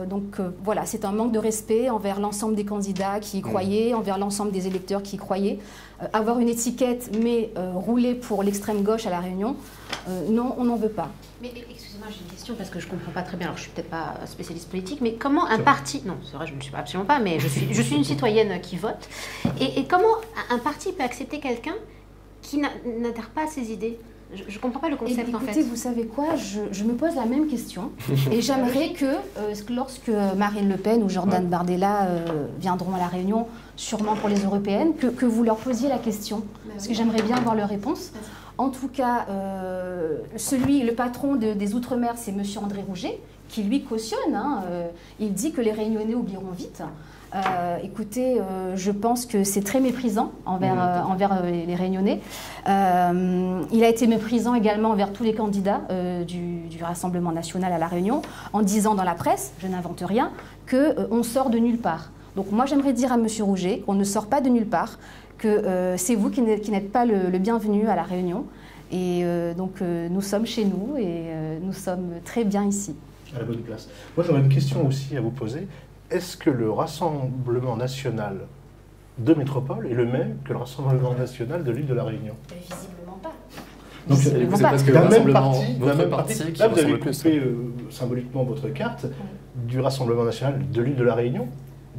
donc voilà, c'est un manque de respect envers l'ensemble des candidats qui y croyaient, envers l'ensemble des électeurs qui y croyaient. Avoir une étiquette, mais rouler pour l'extrême gauche à La Réunion, non, on n'en veut pas. Mais excusez-moi, j'ai une question parce que je ne comprends pas très bien. Alors, je ne suis peut-être pas spécialiste politique, mais comment un parti... Non, c'est vrai, je ne suis absolument pas, mais je suis une citoyenne qui vote. Et comment un parti peut accepter quelqu'un qui n'adhère pas à ses idées? Je ne comprends pas le concept, écoutez, en fait. Vous savez quoi, je me pose la même question. Et j'aimerais que lorsque Marine Le Pen ou Jordan Bardella viendront à La Réunion, sûrement pour les européennes, que vous leur posiez la question. Parce que j'aimerais bien avoir leur réponse. En tout cas, le patron des Outre-mer, c'est M. André Rouget, qui lui cautionne. Il dit que les Réunionnais oublieront vite. Écoutez, je pense que c'est très méprisant envers les Réunionnais. Il a été méprisant également envers tous les candidats du Rassemblement national à La Réunion, en disant dans la presse, je n'invente rien, qu'on sort de nulle part. Donc moi, j'aimerais dire à M. Rouget qu'on ne sort pas de nulle part, que c'est vous qui n'êtes pas le bienvenu à La Réunion. Et donc nous sommes chez nous et nous sommes très bien ici. À la bonne place. Moi, j'aurais une question aussi à vous poser. Est-ce que le Rassemblement national de métropole est le même que le Rassemblement national de l'île de la Réunion? Visiblement pas. Donc Visiblement pas. Parce que la même votre partie, qui là, vous avez ressemble coupé symboliquement votre carte du Rassemblement national de l'île de la Réunion,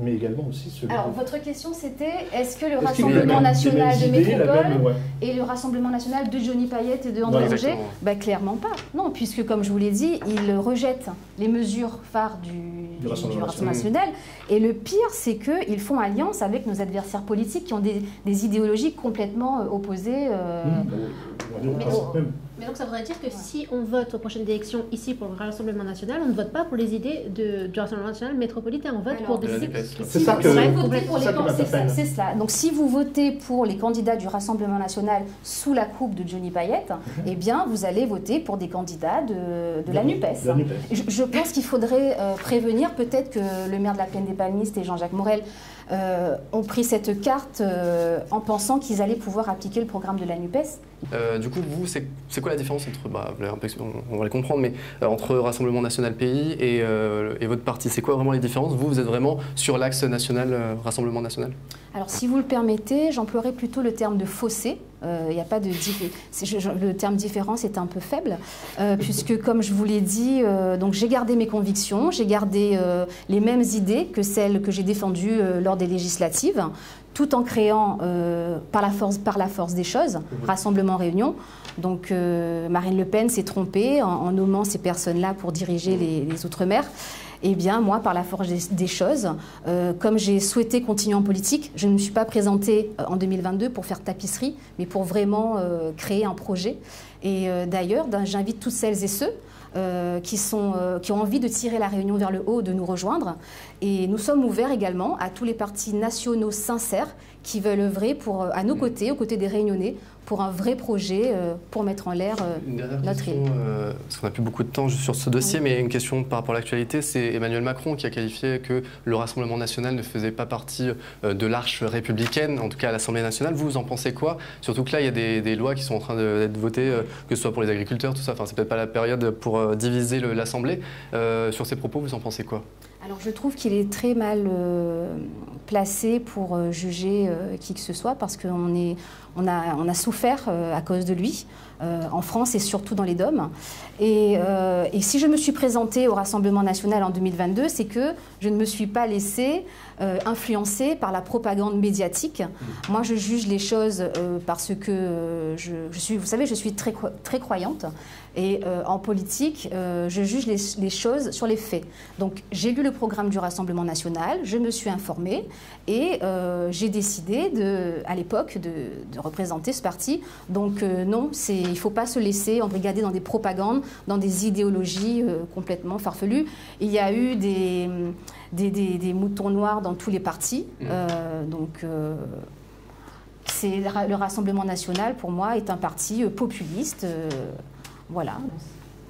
mais également aussi celui... Alors, votre question, c'était, est-ce que le Rassemblement national de métropole et le Rassemblement national de Johnny Payette et de André Rouget? Clairement pas. Non, puisque, comme je vous l'ai dit, ils rejettent les mesures phares du Rassemblement national. Et le pire, c'est qu'ils font alliance avec nos adversaires politiques qui ont des idéologies complètement opposées. Mais donc ça voudrait dire que si on vote aux prochaines élections ici pour le Rassemblement national, on ne vote pas pour les idées du Rassemblement national métropolitain, on vote pour des idées qui c'est ça que c'est cela. Donc si vous votez pour les candidats du Rassemblement national sous la coupe de Johnny Payette, eh bien vous allez voter pour des candidats de la NUPES. Je pense qu'il faudrait prévenir peut-être que le maire de la Plaine des Palmistes et Jean-Jacques Morel ont pris cette carte en pensant qu'ils allaient pouvoir appliquer le programme de la NUPES. Du coup, vous, c'est quoi la différence entre, on va les comprendre, mais entre Rassemblement National Pays et votre parti? C'est quoi vraiment les différences? Vous êtes vraiment sur l'axe national, Rassemblement National? Alors, si vous le permettez, j'emploierais plutôt le terme de fossé. Il n'y a pas de le terme différence est un peu faible, puisque comme je vous l'ai dit, donc j'ai gardé mes convictions, j'ai gardé les mêmes idées que celles que j'ai défendues lors des législatives, tout en créant par la force des choses, Rassemblement Réunion. Donc Marine Le Pen s'est trompée en nommant ces personnes-là pour diriger les Outre-mer. Eh bien, moi, par la force des choses, comme j'ai souhaité continuer en politique, je ne me suis pas présentée en 2022 pour faire tapisserie, mais pour vraiment créer un projet. Et d'ailleurs, j'invite toutes celles et ceux qui ont envie de tirer la Réunion vers le haut, de nous rejoindre. Et nous sommes ouverts également à tous les partis nationaux sincères qui veulent œuvrer à nos côtés, aux côtés des Réunionnais, pour un vrai projet pour mettre en l'air notre île. Parce qu'on n'a plus beaucoup de temps juste sur ce dossier, mais une question par rapport à l'actualité, c'est Emmanuel Macron qui a qualifié que le Rassemblement national ne faisait pas partie de l'arche républicaine, en tout cas à l'Assemblée nationale. Vous en pensez quoi? Surtout que là, il y a des lois qui sont en train d'être votées, que ce soit pour les agriculteurs, tout ça. Enfin, c'est peut-être pas la période pour diviser l'Assemblée. Sur ces propos, vous en pensez quoi? Alors je trouve qu'il est très mal placé pour juger qui que ce soit parce qu'on a souffert à cause de lui en France et surtout dans les DOM. Et si je me suis présentée au Rassemblement national en 2022, c'est que je ne me suis pas laissée influencer par la propagande médiatique. Moi, je juge les choses parce que vous savez, je suis très, très croyante. Et en politique, je juge les choses sur les faits. Donc, j'ai lu le programme du Rassemblement national, je me suis informée et j'ai décidé, à l'époque, de représenter ce parti. Donc, non, il ne faut pas se laisser embrigader dans des propagandes, dans des idéologies complètement farfelues. Il y a eu des moutons noirs dans tous les partis. Le Rassemblement national, pour moi, est un parti populiste. Voilà.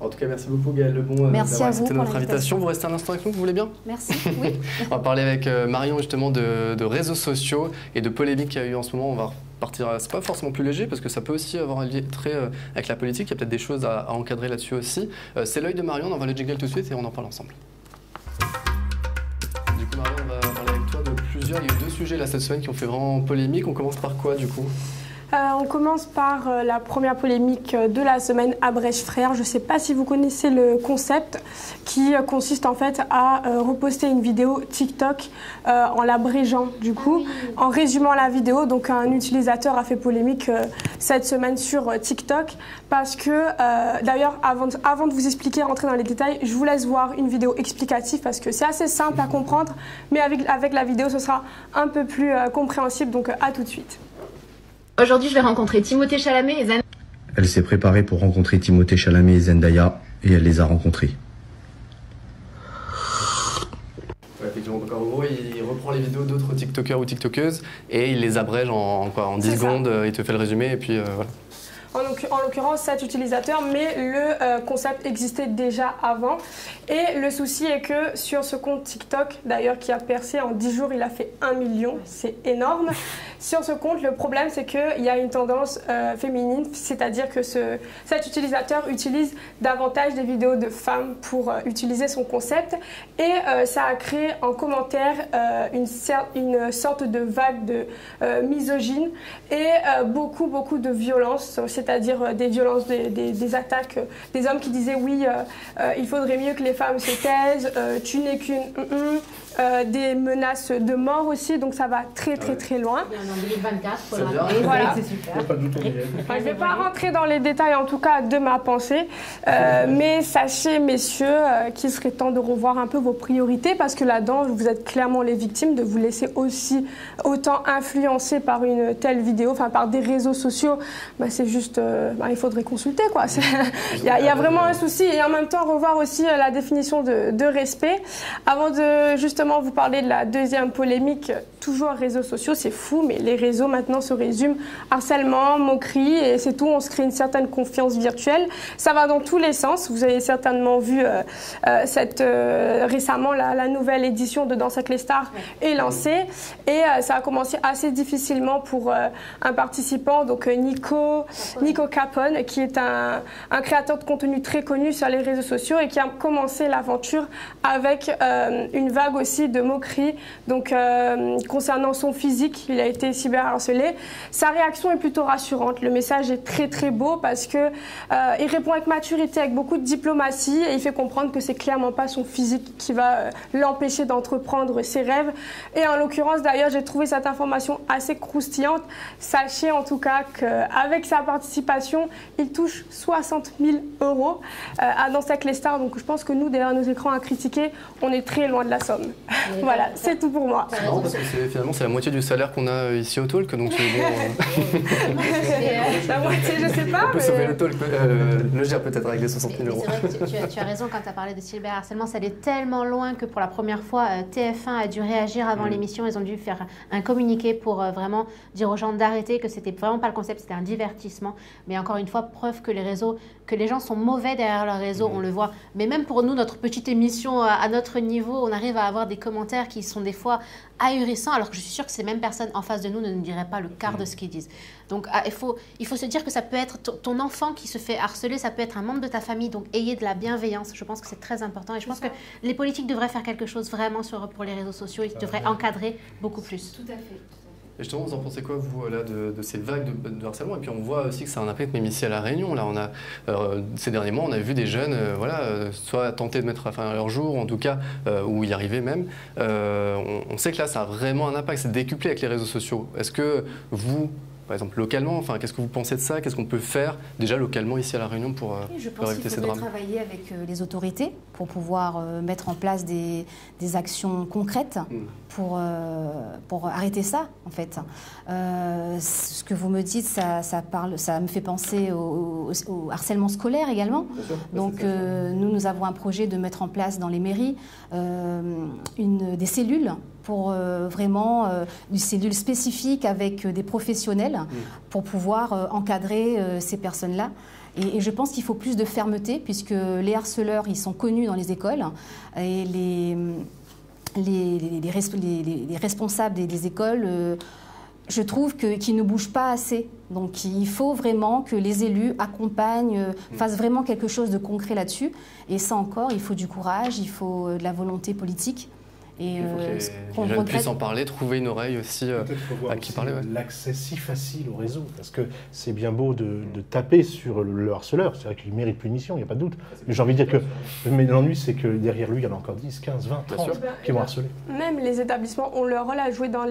En tout cas, merci beaucoup Gaëlle Lebon d'avoir accepté notre invitation. Vous restez un instant avec nous, vous voulez bien? Merci, oui. On va parler avec Marion justement de réseaux sociaux et de polémiques qu'il y a eu en ce moment. On va repartir, c'est pas forcément plus léger parce que ça peut aussi avoir un lien très avec la politique. Il y a peut-être des choses à encadrer là-dessus aussi. C'est l'œil de Marion, on envoie le jingle tout de suite et on en parle ensemble. Du coup Marion, on va parler avec toi de plusieurs. Il y a eu 2 sujets là cette semaine qui ont fait vraiment polémique. On commence par quoi du coup? On commence par la première polémique de la semaine, Abrèche Frères. Je ne sais pas si vous connaissez le concept qui consiste en fait à reposter une vidéo TikTok en l'abrégeant du coup, en résumant la vidéo. Donc un utilisateur a fait polémique cette semaine sur TikTok parce que d'ailleurs avant de vous expliquer, rentrer dans les détails, je vous laisse voir une vidéo explicative parce que c'est assez simple à comprendre, mais avec la vidéo ce sera un peu plus compréhensible. Donc à tout de suite. Aujourd'hui, je vais rencontrer Timothée Chalamet et Zendaya. Elle s'est préparée pour rencontrer Timothée Chalamet et Zendaya, et elle les a rencontrés. Ouais, effectivement, donc en gros, il reprend les vidéos d'autres TikTokers ou TikTokeuses et il les abrège en 10 secondes, il te fait le résumé et puis voilà. En l'occurrence, 7 utilisateurs, mais le concept existait déjà avant. Et le souci est que sur ce compte TikTok, d'ailleurs qui a percé en 10 jours, il a fait 1 million, c'est énorme. Sur ce compte, le problème c'est qu'il y a une tendance féminine, c'est-à-dire que cet utilisateur utilise davantage des vidéos de femmes pour utiliser son concept. Et ça a créé en commentaire une sorte de vague de misogyne et beaucoup de violence, c'est-à-dire des violences, des attaques, des hommes qui disaient oui, il faudrait mieux que les femmes se taisent, tu n'es qu'une... des menaces de mort aussi, donc ça va très loin. En 2024, faut le rappeler. Voilà. C'est super. Je ne vais pas rentrer dans les détails en tout cas de ma pensée, mais sachez messieurs qu'il serait temps de revoir un peu vos priorités parce que là-dedans vous êtes clairement les victimes de vous laisser aussi autant influencer par une telle vidéo, enfin par des réseaux sociaux. C'est juste, il faudrait consulter quoi. Il y a vraiment un souci et en même temps revoir aussi la définition de respect. Avant de justement vous parler de la deuxième polémique, toujours réseaux sociaux, c'est fou, mais les réseaux maintenant se résument harcèlement, moquerie, et c'est tout, on se crée une certaine confiance virtuelle. Ça va dans tous les sens. Vous avez certainement vu récemment la nouvelle édition de Danse avec les stars est lancée, et ça a commencé assez difficilement pour un participant, donc Nico Capone, qui est un créateur de contenu très connu sur les réseaux sociaux et qui a commencé l'aventure avec une vague aussi de moqueries donc concernant son physique, il a été cyberharcelé. Sa réaction est plutôt rassurante. Le message est très très beau parce que il répond avec maturité, avec beaucoup de diplomatie et il fait comprendre que c'est clairement pas son physique qui va l'empêcher d'entreprendre ses rêves. Et en l'occurrence, d'ailleurs, j'ai trouvé cette information assez croustillante. Sachez en tout cas qu'avec sa participation, il touche 60 000 € à Danser avec les stars. Donc je pense que nous, derrière nos écrans à critiquer, on est très loin de la somme. Voilà, c'est tout pour moi. C'est marrant parce que finalement, c'est la moitié du salaire qu'on a ici au Talk. Donc c'est bon. La moitié, je sais pas. On peut sauver le Talk, le GIR peut-être avec les 60 000 €. C'est vrai que tu as raison quand tu as parlé de cyberharcèlement. Ça allait tellement loin que pour la première fois, TF1 a dû réagir avant l'émission. Ils ont dû faire un communiqué pour vraiment dire aux gens d'arrêter, que c'était vraiment pas le concept, c'était un divertissement. Mais encore une fois, preuve que les gens sont mauvais derrière leur réseau, on le voit. Mais même pour nous, notre petite émission à notre niveau, on arrive à avoir des commentaires qui sont des fois ahurissants, alors que je suis sûre que ces mêmes personnes en face de nous ne nous diraient pas le quart de ce qu'ils disent. Donc il faut se dire que ça peut être ton enfant qui se fait harceler, ça peut être un membre de ta famille, donc ayez de la bienveillance. Je pense que c'est très important et je pense que les politiques devraient faire quelque chose vraiment pour les réseaux sociaux, ils devraient encadrer beaucoup plus. Tout à fait. Et justement, vous en pensez quoi, vous, là, de ces vagues de harcèlement? Et puis on voit aussi que ça a un impact même ici à La Réunion. Là, on a, ces derniers mois, on a vu des jeunes soit tenter de mettre fin à leur jour, en tout cas, ou y arriver même. On sait que là, ça a vraiment un impact, c'est décuplé avec les réseaux sociaux. Est-ce que vous, par exemple, localement, qu'est-ce que vous pensez de ça? Qu'est-ce qu'on peut faire déjà localement ici à La Réunion pour éviter ces drames? Je pense qu'il faudrait travailler avec les autorités pour pouvoir mettre en place des actions concrètes pour arrêter ça, en fait. Ce que vous me dites, ça me fait penser au harcèlement scolaire également. Donc, nous avons un projet de mettre en place dans les mairies des cellules pour vraiment une cellule spécifique avec des professionnels pour pouvoir encadrer ces personnes-là. Et je pense qu'il faut plus de fermeté puisque les harceleurs, ils sont connus dans les écoles et les responsables des écoles, je trouve qu'ils ne bougent pas assez. Donc il faut vraiment que les élus accompagnent, fassent vraiment quelque chose de concret là-dessus. Et ça encore, il faut du courage, il faut de la volonté politique. Et il faut que les jeunes puissent en parler, trouver une oreille aussi à qui parler. L'accès si facile au réseau, parce que c'est bien beau de taper sur le harceleur, c'est vrai qu'il mérite punition, il n'y a pas de doute. Mais j'ai envie de dire que l'ennui, c'est que derrière lui, il y en a encore 10, 15, 20, 30 qui vont harceler. Même les établissements ont leur rôle à jouer dans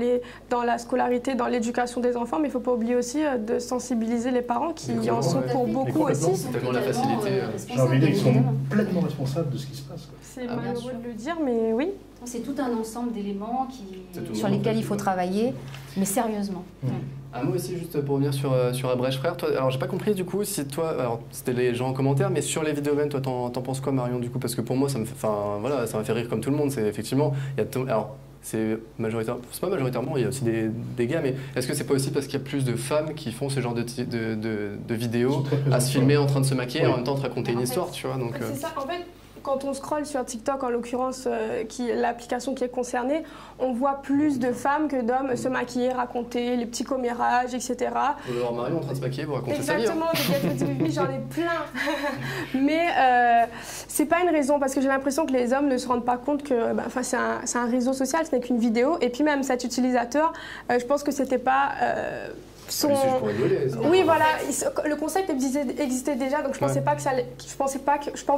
la scolarité, dans l'éducation des enfants, mais il ne faut pas oublier aussi de sensibiliser les parents qui en sont pour beaucoup aussi. C'est tellement la facilité. J'ai envie de dire qu'ils sont complètement responsables de ce qui se passe. C'est malheureux de le dire, mais oui. C'est tout un ensemble d'éléments sur lesquels il faut travailler, mais sérieusement. Un mot aussi, juste pour revenir sur Abrèche Frères. Toi, alors, j'ai pas compris du coup si toi, alors c'était les gens en commentaire, mais sur les vidéos même, toi, t'en penses quoi, Marion, du coup? Parce que pour moi, ça m'a fait rire comme tout le monde. C'est effectivement, alors c'est majoritairement, c'est pas majoritairement, il y a aussi des gars, mais est-ce que c'est pas aussi parce qu'il y a plus de femmes qui font ce genre de vidéos à se filmer en train de se maquiller et en même temps de raconter une histoire, tu vois? Donc c'est ça, en fait. Quand on scrolle sur TikTok, en l'occurrence, l'application qui est concernée, on voit plus de femmes que d'hommes se maquiller, raconter les petits commérages, etc. On va voir Marion en train de se maquiller pour raconter sa vie. Exactement, j'en ai plein. Mais c'est pas une raison, parce que j'ai l'impression que les hommes ne se rendent pas compte que c'est un réseau social, ce n'est qu'une vidéo. Et puis même cet utilisateur, je pense que c'était pas... Oui, voilà, le concept existait déjà, donc je pense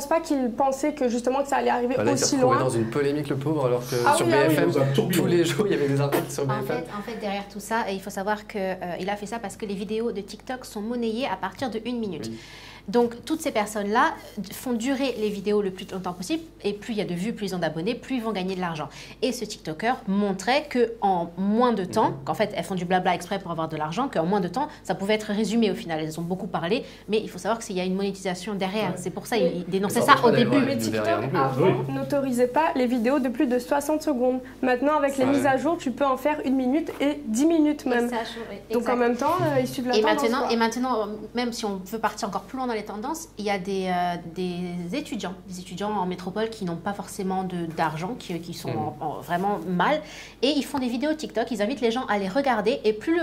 pas qu'il pensait que justement que ça allait arriver aussi loin. Il s'est retrouvé dans une polémique, le pauvre, alors que sur BFM, tous les jours, il y avait des articles sur BFM. En fait, derrière tout ça, il faut savoir qu'il a fait ça parce que les vidéos de TikTok sont monnayées à partir de 1 minute. Oui. Donc, toutes ces personnes-là font durer les vidéos le plus longtemps possible, et plus il y a de vues, plus ils ont d'abonnés, plus ils vont gagner de l'argent. Et ce TikToker montrait qu'en moins de temps, qu'en fait, elles font du blabla exprès pour avoir de l'argent, qu'en moins de temps, ça pouvait être résumé au final. Elles ont beaucoup parlé, mais il faut savoir qu'il y a une monétisation derrière. C'est pour ça qu'il dénonçait ça au début. Mais TikTok, avant, n'autorisait pas les vidéos de plus de 60 secondes. Maintenant, avec les mises à jour, tu peux en faire 1 minute et 10 minutes même. Donc, en même temps, il suffit de la Et maintenant, même si on veut partir encore plus loin dans les tendances, il y a des étudiants en métropole qui n'ont pas forcément d'argent, qui sont vraiment mal, et ils font des vidéos TikTok, ils invitent les gens à les regarder, et plus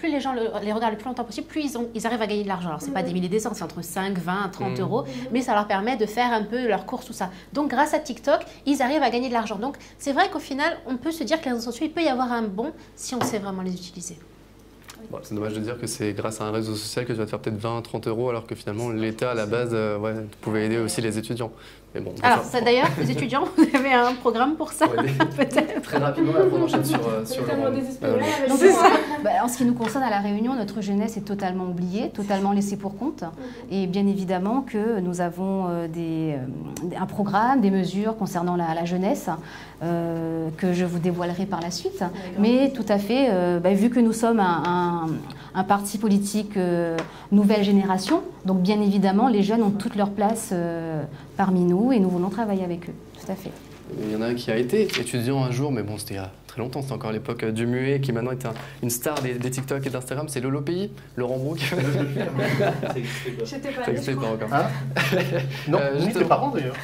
les gens les regardent le plus longtemps possible, plus ils arrivent à gagner de l'argent. Alors, c'est pas des milliers et des cents, c'est entre 5, 20, 30 euros, mais ça leur permet de faire un peu leurs courses, tout ça. Donc, grâce à TikTok, ils arrivent à gagner de l'argent. Donc, c'est vrai qu'au final, on peut se dire que les réseaux sociaux, il peut y avoir un bon si on sait vraiment les utiliser. Bon, c'est dommage de dire que c'est grâce à un réseau social que tu vas te faire peut-être 20, 30 euros, alors que finalement, l'État, à la base, pouvait aider aussi les étudiants. Mais bon, alors, d'ailleurs, les étudiants, vous avez un programme pour ça, peut-être. Très rapidement, après, on enchaîne sur en ce qui nous concerne à La Réunion, notre jeunesse est totalement oubliée, totalement laissée pour compte. Et bien évidemment que nous avons un programme, des mesures concernant la jeunesse que je vous dévoilerai par la suite. Mais tout à fait, vu que nous sommes un parti politique nouvelle génération, donc bien évidemment, les jeunes ont toute leur place parmi nous et nous voulons travailler avec eux, tout à fait. Il y en a un qui a été étudiant un jour, mais bon, c'était il y a très longtemps, c'était encore l'époque du muet, qui maintenant est une star des TikTok et d'Instagram, c'est Lolo Pays, Laurent Brouk. J'étais pas Ça n'existe pas encore. Hein non, ni tes parents d'ailleurs.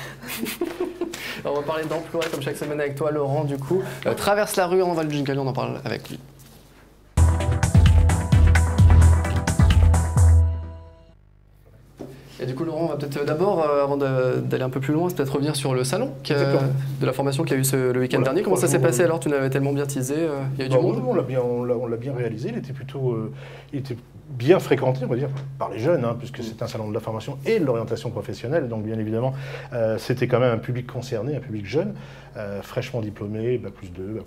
On va parler d'emploi, comme chaque semaine avec toi, Laurent, du coup. Traverse la rue, on va le jingle, on en parle avec lui. Et du coup, Laurent, on va peut-être d'abord, avant d'aller un peu plus loin, peut-être revenir sur le salon de la formation qu'il y a eu le week-end dernier. Comment ça s'est passé alors? Tu l'avais tellement bien teasé, il y a eu du monde? On l'a bien réalisé, il était bien fréquenté, on va dire, par les jeunes, puisque c'est un salon de la formation et de l'orientation professionnelle. Donc bien évidemment, c'était quand même un public concerné, un public jeune, fraîchement diplômé, +2,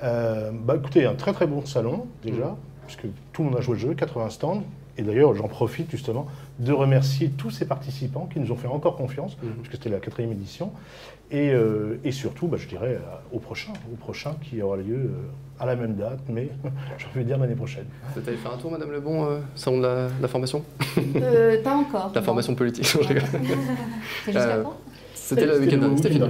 +4. Écoutez, un très très bon salon déjà, puisque tout le monde a joué le jeu, 80 stands. Et d'ailleurs, j'en profite justement de remercier tous ces participants qui nous ont fait encore confiance, puisque c'était la 4e édition. Et surtout, je dirais, au prochain qui aura lieu à la même date, mais je vais dire l'année prochaine. Vous avez fait un tour, Madame Lebon, salon de la formation? Pas encore. La formation politique, je rigole. C'est jusqu'à quand? C'était le week-end dernier, c'était fini.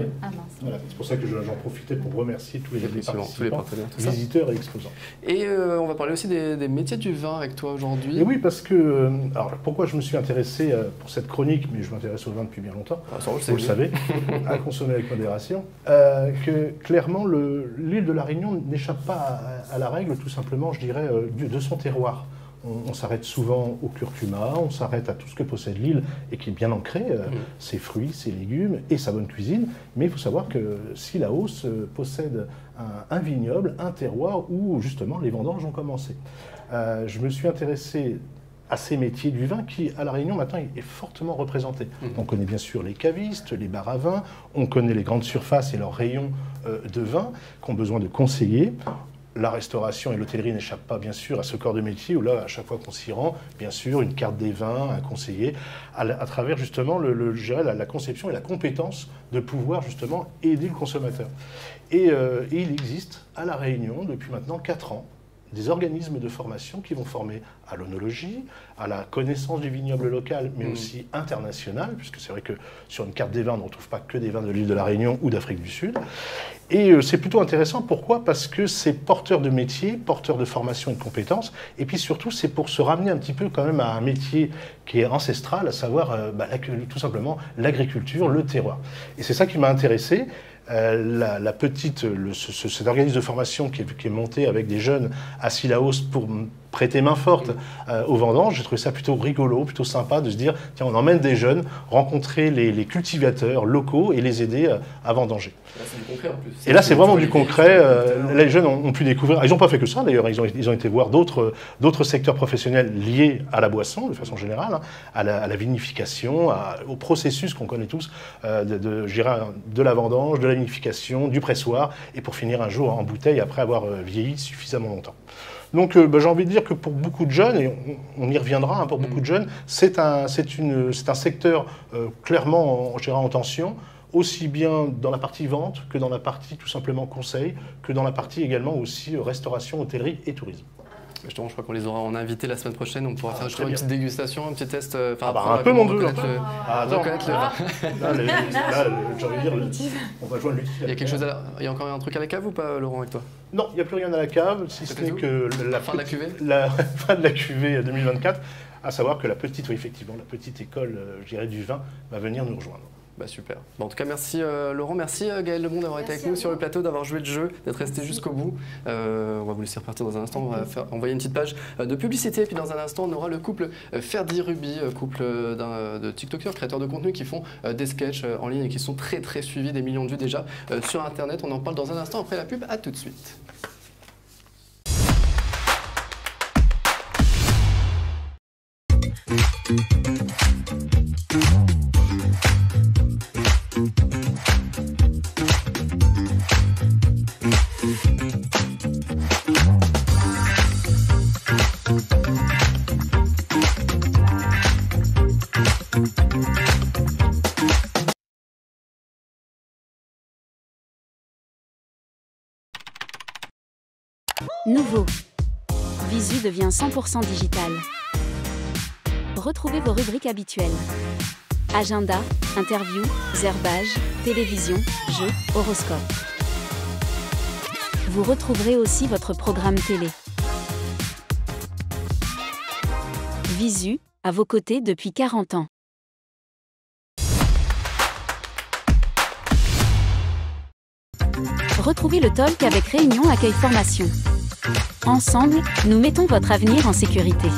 Voilà, c'est pour ça que j'en profitais pour remercier tous les participants, tous les visiteurs et exposants. Et on va parler aussi des métiers du vin avec toi aujourd'hui. Et oui, parce que... alors, pourquoi je me suis intéressé pour cette chronique, mais je m'intéresse au vin depuis bien longtemps, vous le savez, à consommer avec modération, que clairement, l'île de la Réunion n'échappe pas à la règle, tout simplement, je dirais, de son terroir. On s'arrête souvent au curcuma, on s'arrête à tout ce que possède l'île et qui est bien ancré, ses fruits, ses légumes et sa bonne cuisine. Mais il faut savoir que Sillaos possède un vignoble, un terroir où justement les vendanges ont commencé. Je me suis intéressé à ces métiers du vin qui, à La Réunion, maintenant, est fortement représenté. On connaît bien sûr les cavistes, les bars à vin, on connaît les grandes surfaces et leurs rayons de vin qui ont besoin de conseillers. La restauration et l'hôtellerie n'échappent pas, bien sûr, à ce corps de métier où là, à chaque fois qu'on s'y rend, bien sûr, une carte des vins, un conseiller, à travers justement la conception et la compétence de pouvoir justement aider le consommateur. Et il existe à La Réunion, depuis maintenant 4 ans, des organismes de formation qui vont former à l'onologie, à la connaissance du vignoble local, mais aussi international, puisque c'est vrai que sur une carte des vins, on ne retrouve pas que des vins de l'île de la Réunion ou d'Afrique du Sud. Et c'est plutôt intéressant, pourquoi? Parce que c'est porteur de métier, porteur de formation et de compétences, et puis surtout, c'est pour se ramener un petit peu quand même à un métier qui est ancestral, à savoir tout simplement l'agriculture, le terroir. Et c'est ça qui m'a intéressé. Cet organisme de formation qui est monté avec des jeunes à Sillaos pour prêter main forte aux vendanges, j'ai trouvé ça plutôt rigolo, plutôt sympa de se dire, tiens, on emmène des jeunes, rencontrer les cultivateurs locaux et les aider à vendanger. Là, c'est du concret en plus. Et là, c'est vraiment du concret. Les jeunes ont pu découvrir, ils n'ont pas fait que ça d'ailleurs, ils ont été voir d'autres secteurs professionnels liés à la boisson, de façon générale, à la vinification, au processus qu'on connaît tous, de la vendange, de la vinification, du pressoir, et pour finir un jour en bouteille après avoir vieilli suffisamment longtemps. Donc j'ai envie de dire que pour beaucoup de jeunes, et on y reviendra, pour beaucoup de jeunes, c'est un secteur clairement en tension, aussi bien dans la partie vente que dans la partie tout simplement conseil, que dans la partie également aussi restauration, hôtellerie et tourisme. Justement, je crois qu'on les aura en invité la semaine prochaine. On pourra faire justement une petite dégustation, un petit test. Un peu mon deux. Reconnaître le vin. Là, j'ai envie de dire, on va joindre l'utile. Il y a encore un truc à la cave ou pas, Laurent, avec toi? Non, il n'y a plus rien à la cave, si ce n'est que la fin de la cuvée. La fin de la cuvée 2024. à savoir que la petite école, je dirais, du vin va venir nous rejoindre. Bah super. Bon, en tout cas, merci Laurent, merci Gaël Lemond d'avoir été avec nous sur le plateau, d'avoir joué le jeu, d'être resté jusqu'au bout. On va vous laisser repartir dans un instant, on va envoyer une petite page de publicité, et puis dans un instant, on aura le couple Ferdi Ruby, couple de TikTokers, créateurs de contenu qui font des sketchs en ligne et qui sont très très suivis, des millions de vues déjà sur Internet. On en parle dans un instant après la pub, à tout de suite. Nouveau. Visu devient 100% digital. Retrouvez vos rubriques habituelles. Agenda, interview, zerbage, télévision, jeux, horoscope. Vous retrouverez aussi votre programme télé. Visu, à vos côtés depuis 40 ans. Retrouvez le Talk avec Réunion Accueil Formation. Ensemble, nous mettons votre avenir en sécurité.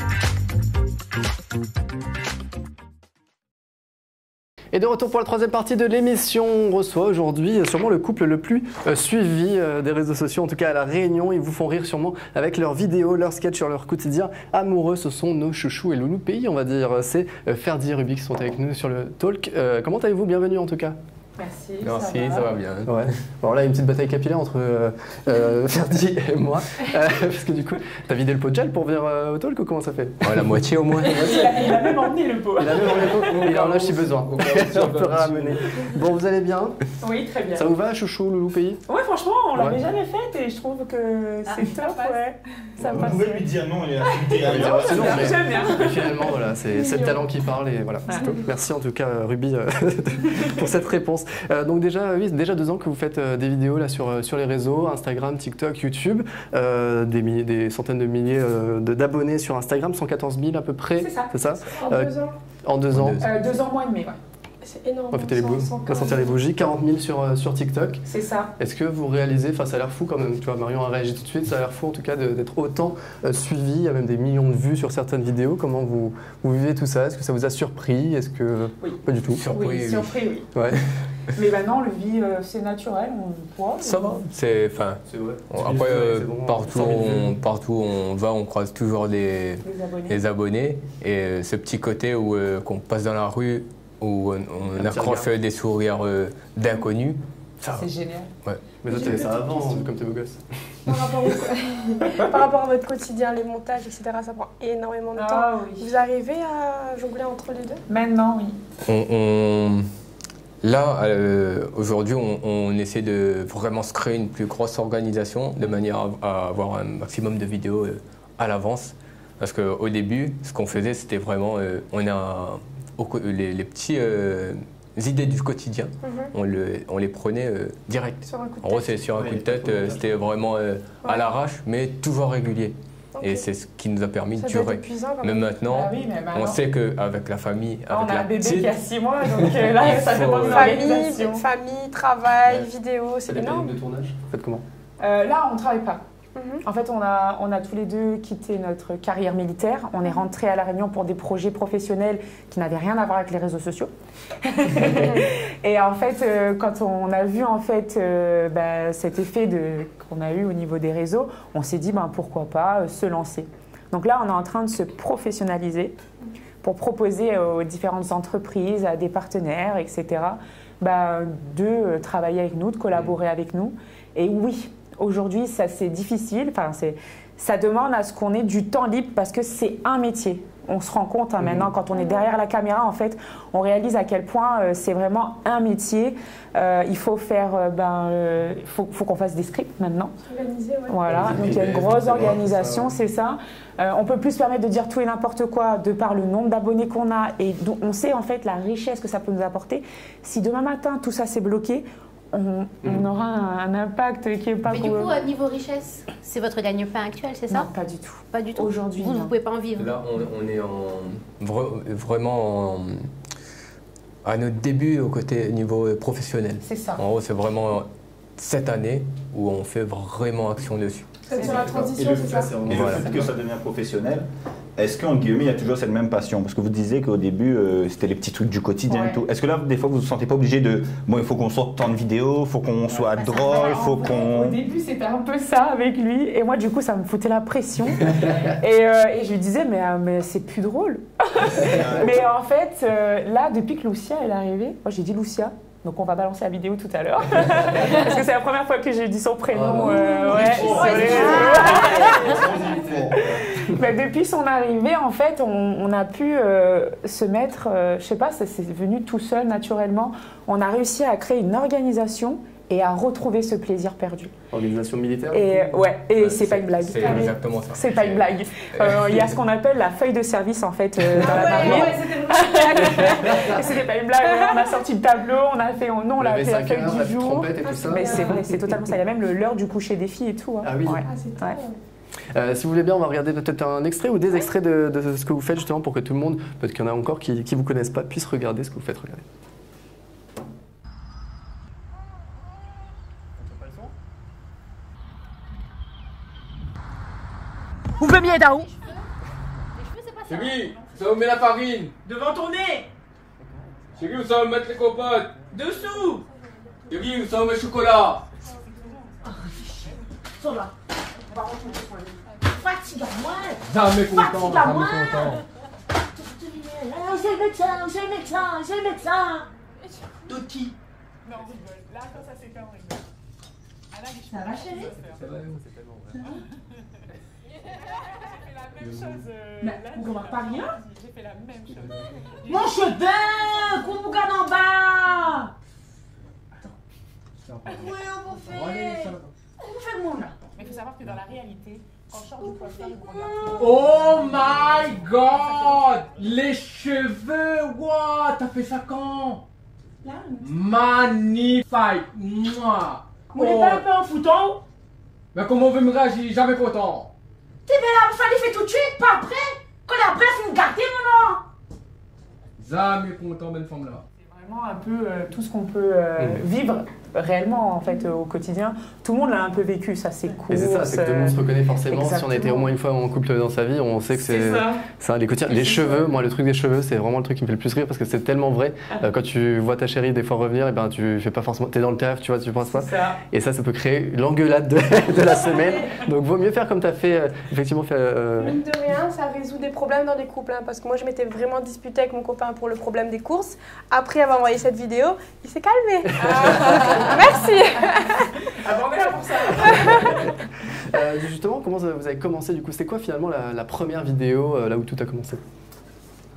Et de retour pour la troisième partie de l'émission, on reçoit aujourd'hui sûrement le couple le plus suivi des réseaux sociaux, en tout cas à La Réunion. Ils vous font rire sûrement avec leurs vidéos, leurs sketchs sur leur quotidien amoureux. Ce sont nos chouchous et loulous pays, on va dire. C'est Ferdi et Ruby qui sont avec nous sur le Talk. Comment allez-vous? Bienvenue en tout cas. Merci, ça va bien. Ouais. Bon, là, il y a une petite bataille capillaire entre Ferdi et moi. Parce que du coup, t'as vidé le pot de gel pour venir au talk ou comment ça fait? La moitié au moins. Il a même emmené le pot. Il a même emmené le pot. Il en a si besoin. On peut ramener. Bon, vous allez bien? Oui, très bien. Ça vous va, chouchou, loulou pays? Ouais, franchement, on l'avait jamais faite et je trouve que c'est top. Ouais. Ça passe. Vous pouvez lui dire non, il a J'aime bien. Mais finalement, voilà, c'est le talent qui parle et voilà. C'est top. Merci en tout cas, Ruby, pour cette réponse. Donc déjà, oui, déjà 2 ans que vous faites des vidéos là sur les réseaux, Instagram, TikTok, YouTube, des centaines de milliers d'abonnés sur Instagram, 114 000 à peu près. C'est ça. En 2 ans. En 2 ans. 2 ans moins et demi, ouais. C'est énorme. On va sentir les bougies, 40 000 sur TikTok. C'est ça. Est-ce que vous réalisez, enfin ça a l'air fou quand même, tu vois, Marion a réagi tout de suite, ça a l'air fou en tout cas d'être autant suivi, il y a même des millions de vues sur certaines vidéos. Comment vous vivez tout ça? Est-ce que ça vous a surpris? Est-ce que... Oui. Pas du tout. Surpris, oui. Ouais. Mais maintenant, le vit, c'est naturel, on le voit. Ça va. C'est vrai. Après, partout où on va, on croise toujours les abonnés. Et ce petit côté où qu'on passe dans la rue, où on accroche des sourires d'inconnus. C'est génial. Ouais. Mais toi, t'avais ça avant, comme t'es beau gosse. Par rapport à votre quotidien, les montages, etc., ça prend énormément de temps. Oui. Vous arrivez à jongler entre les deux? Maintenant, oui. Là, aujourd'hui, on essaie de vraiment se créer une plus grosse organisation de manière à avoir un maximum de vidéos à l'avance. Parce qu'au début, ce qu'on faisait, c'était vraiment, les petits idées du quotidien, on les prenait direct. En gros, c'est sur un coup de tête, c'était vraiment à l'arrache, mais toujours régulier. Okay. Et c'est ce qui nous a permis de durer. Mais maintenant, on sait qu'avec la famille, avec on a la un bébé petite, qui a 6 mois, donc là, ça demande une organisation. Famille, travail, vidéo, c'est énorme. De tournage, vous faites comment? Là, on ne travaille pas. En fait, on a tous les deux quitté notre carrière militaire. On est rentrés à La Réunion pour des projets professionnels qui n'avaient rien à voir avec les réseaux sociaux. Et en fait, quand on a vu en fait, cet effet qu'on a eu au niveau des réseaux, on s'est dit pourquoi pas se lancer. Donc là, on est en train de se professionnaliser pour proposer aux différentes entreprises, à des partenaires, etc., de travailler avec nous, de collaborer avec nous. Et oui, aujourd'hui, ça c'est difficile. Ça demande à ce qu'on ait du temps libre parce que c'est un métier. On se rend compte maintenant, quand on est derrière la caméra, en fait, on réalise à quel point c'est vraiment un métier. Il faut faire, faut qu'on fasse des scripts maintenant. Organiser, ouais. Voilà, donc il y a une grosse organisation, c'est ça. On peut plus se permettre de dire tout et n'importe quoi de par le nombre d'abonnés qu'on a et on sait en fait la richesse que ça peut nous apporter. Si demain matin tout ça s'est bloqué, on aura un impact qui est pas... Mais du coup, niveau richesse, c'est votre gagne-pain actuel, c'est ça? Non, pas du tout. Pas du tout. Aujourd'hui, vous ne pouvez pas en vivre. Là, on est vraiment à notre début au côté niveau professionnel. C'est ça. En gros, c'est vraiment cette année où on fait vraiment action dessus. C'est sur la transition, c'est ça? Et le fait que ça devient professionnel, est-ce qu'en guillemets, il y a toujours cette même passion? Parce que vous disiez qu'au début, c'était les petits trucs du quotidien et tout. Est-ce que là, des fois, vous ne vous sentez pas obligé de... Bon, il faut qu'on sorte tant de vidéos, il faut qu'on soit drôle, il faut qu'on... Au début, c'était un peu ça avec lui. Et moi, du coup, ça me foutait la pression. et je lui disais, mais c'est plus drôle. Mais en fait, là, depuis que Lucia est arrivée, moi, j'ai dit Lucia. Donc on va balancer la vidéo tout à l'heure. Parce que c'est la première fois que j'ai dit son prénom. Mais depuis son arrivée, en fait, on a pu se mettre, je sais pas, c'est venu tout seul, naturellement. On a réussi à créer une organisation et à retrouver ce plaisir perdu. Organisation militaire? Et c'est pas une blague. C'est exactement ça. C'est pas une blague. Il y a ce qu'on appelle la feuille de service en fait dans la marine. C'était pas une blague. On a sorti le tableau, on a fait la feuille du jour. Mais c'est vrai, c'est totalement ça. Il y a même l'heure du coucher des filles et tout. Ah oui. Si vous voulez bien, on va regarder peut-être un extrait ou des extraits de ce que vous faites justement pour que tout le monde, peut-être qu'il y en a encore qui ne vous connaissent pas, puisse regarder ce que vous faites. Regardez. Où veut mieux, Daou? Chérie, ça va mettre la farine. Devant ton nez. Chérie, où ça va mettre les copotes? Dessous. Chérie, où ça va mettre le chocolat? Sors là. Fatigue-moi. Jamais content, Fatigue-moi. jamais content. C'est le médecin, c'est le médecin, c'est le médecin. De qui? Non, on rigole. Là, quand ça s'est fait, on rigole. Ça va, chérie? Ça va, c'est tellement vrai. J'ai fait la même chose. Mais on remarque pas rien? J'ai fait la même chose. Mon cheveu! Qu'on me garde en bas! Attends. Oui, on vous fait. On vous fait le monde là. Mais il faut savoir que dans la réalité, quand je sors du coiffeur, ils me regardent. Oh my god! Les cheveux! Wow! T'as fait ça quand? Là, magnifique! Mouah! vous voulez pas un peu en foutant? Mais comment on veut me réagir? Jamais content! T'es bien là, il fallait faire tout de suite, pas après! Quand la presse, vous me gardez, mon nom! Jamais content, belle femme là. C'est vraiment un peu tout ce qu'on peut vivre réellement en fait au quotidien. Tout le monde l'a un peu vécu, ça c'est cool. Et c'est ça, c'est que tout le monde se reconnaît forcément. Exactement. Si on a été au moins une fois en couple dans sa vie, on sait que c'est ça. Les quotidiens, les cheveux, moi le truc des cheveux, c'est vraiment le truc qui me fait le plus rire parce que c'est tellement vrai. Quand tu vois ta chérie des fois revenir, et ben tu fais pas forcément, t'es dans le taf, tu vois, tu penses pas. Et ça peut créer l'engueulade de la semaine. Donc vaut mieux faire comme tu as fait, effectivement. Mine de rien, ça résout des problèmes dans les couples. Hein, parce que moi je m'étais vraiment disputée avec mon copain pour le problème des courses. Après avoir envoyé cette vidéo, il s'est calmé. Merci. On est là pour ça. Justement, comment vous avez commencé du coup? C'était quoi finalement la première vidéo là où tout a commencé?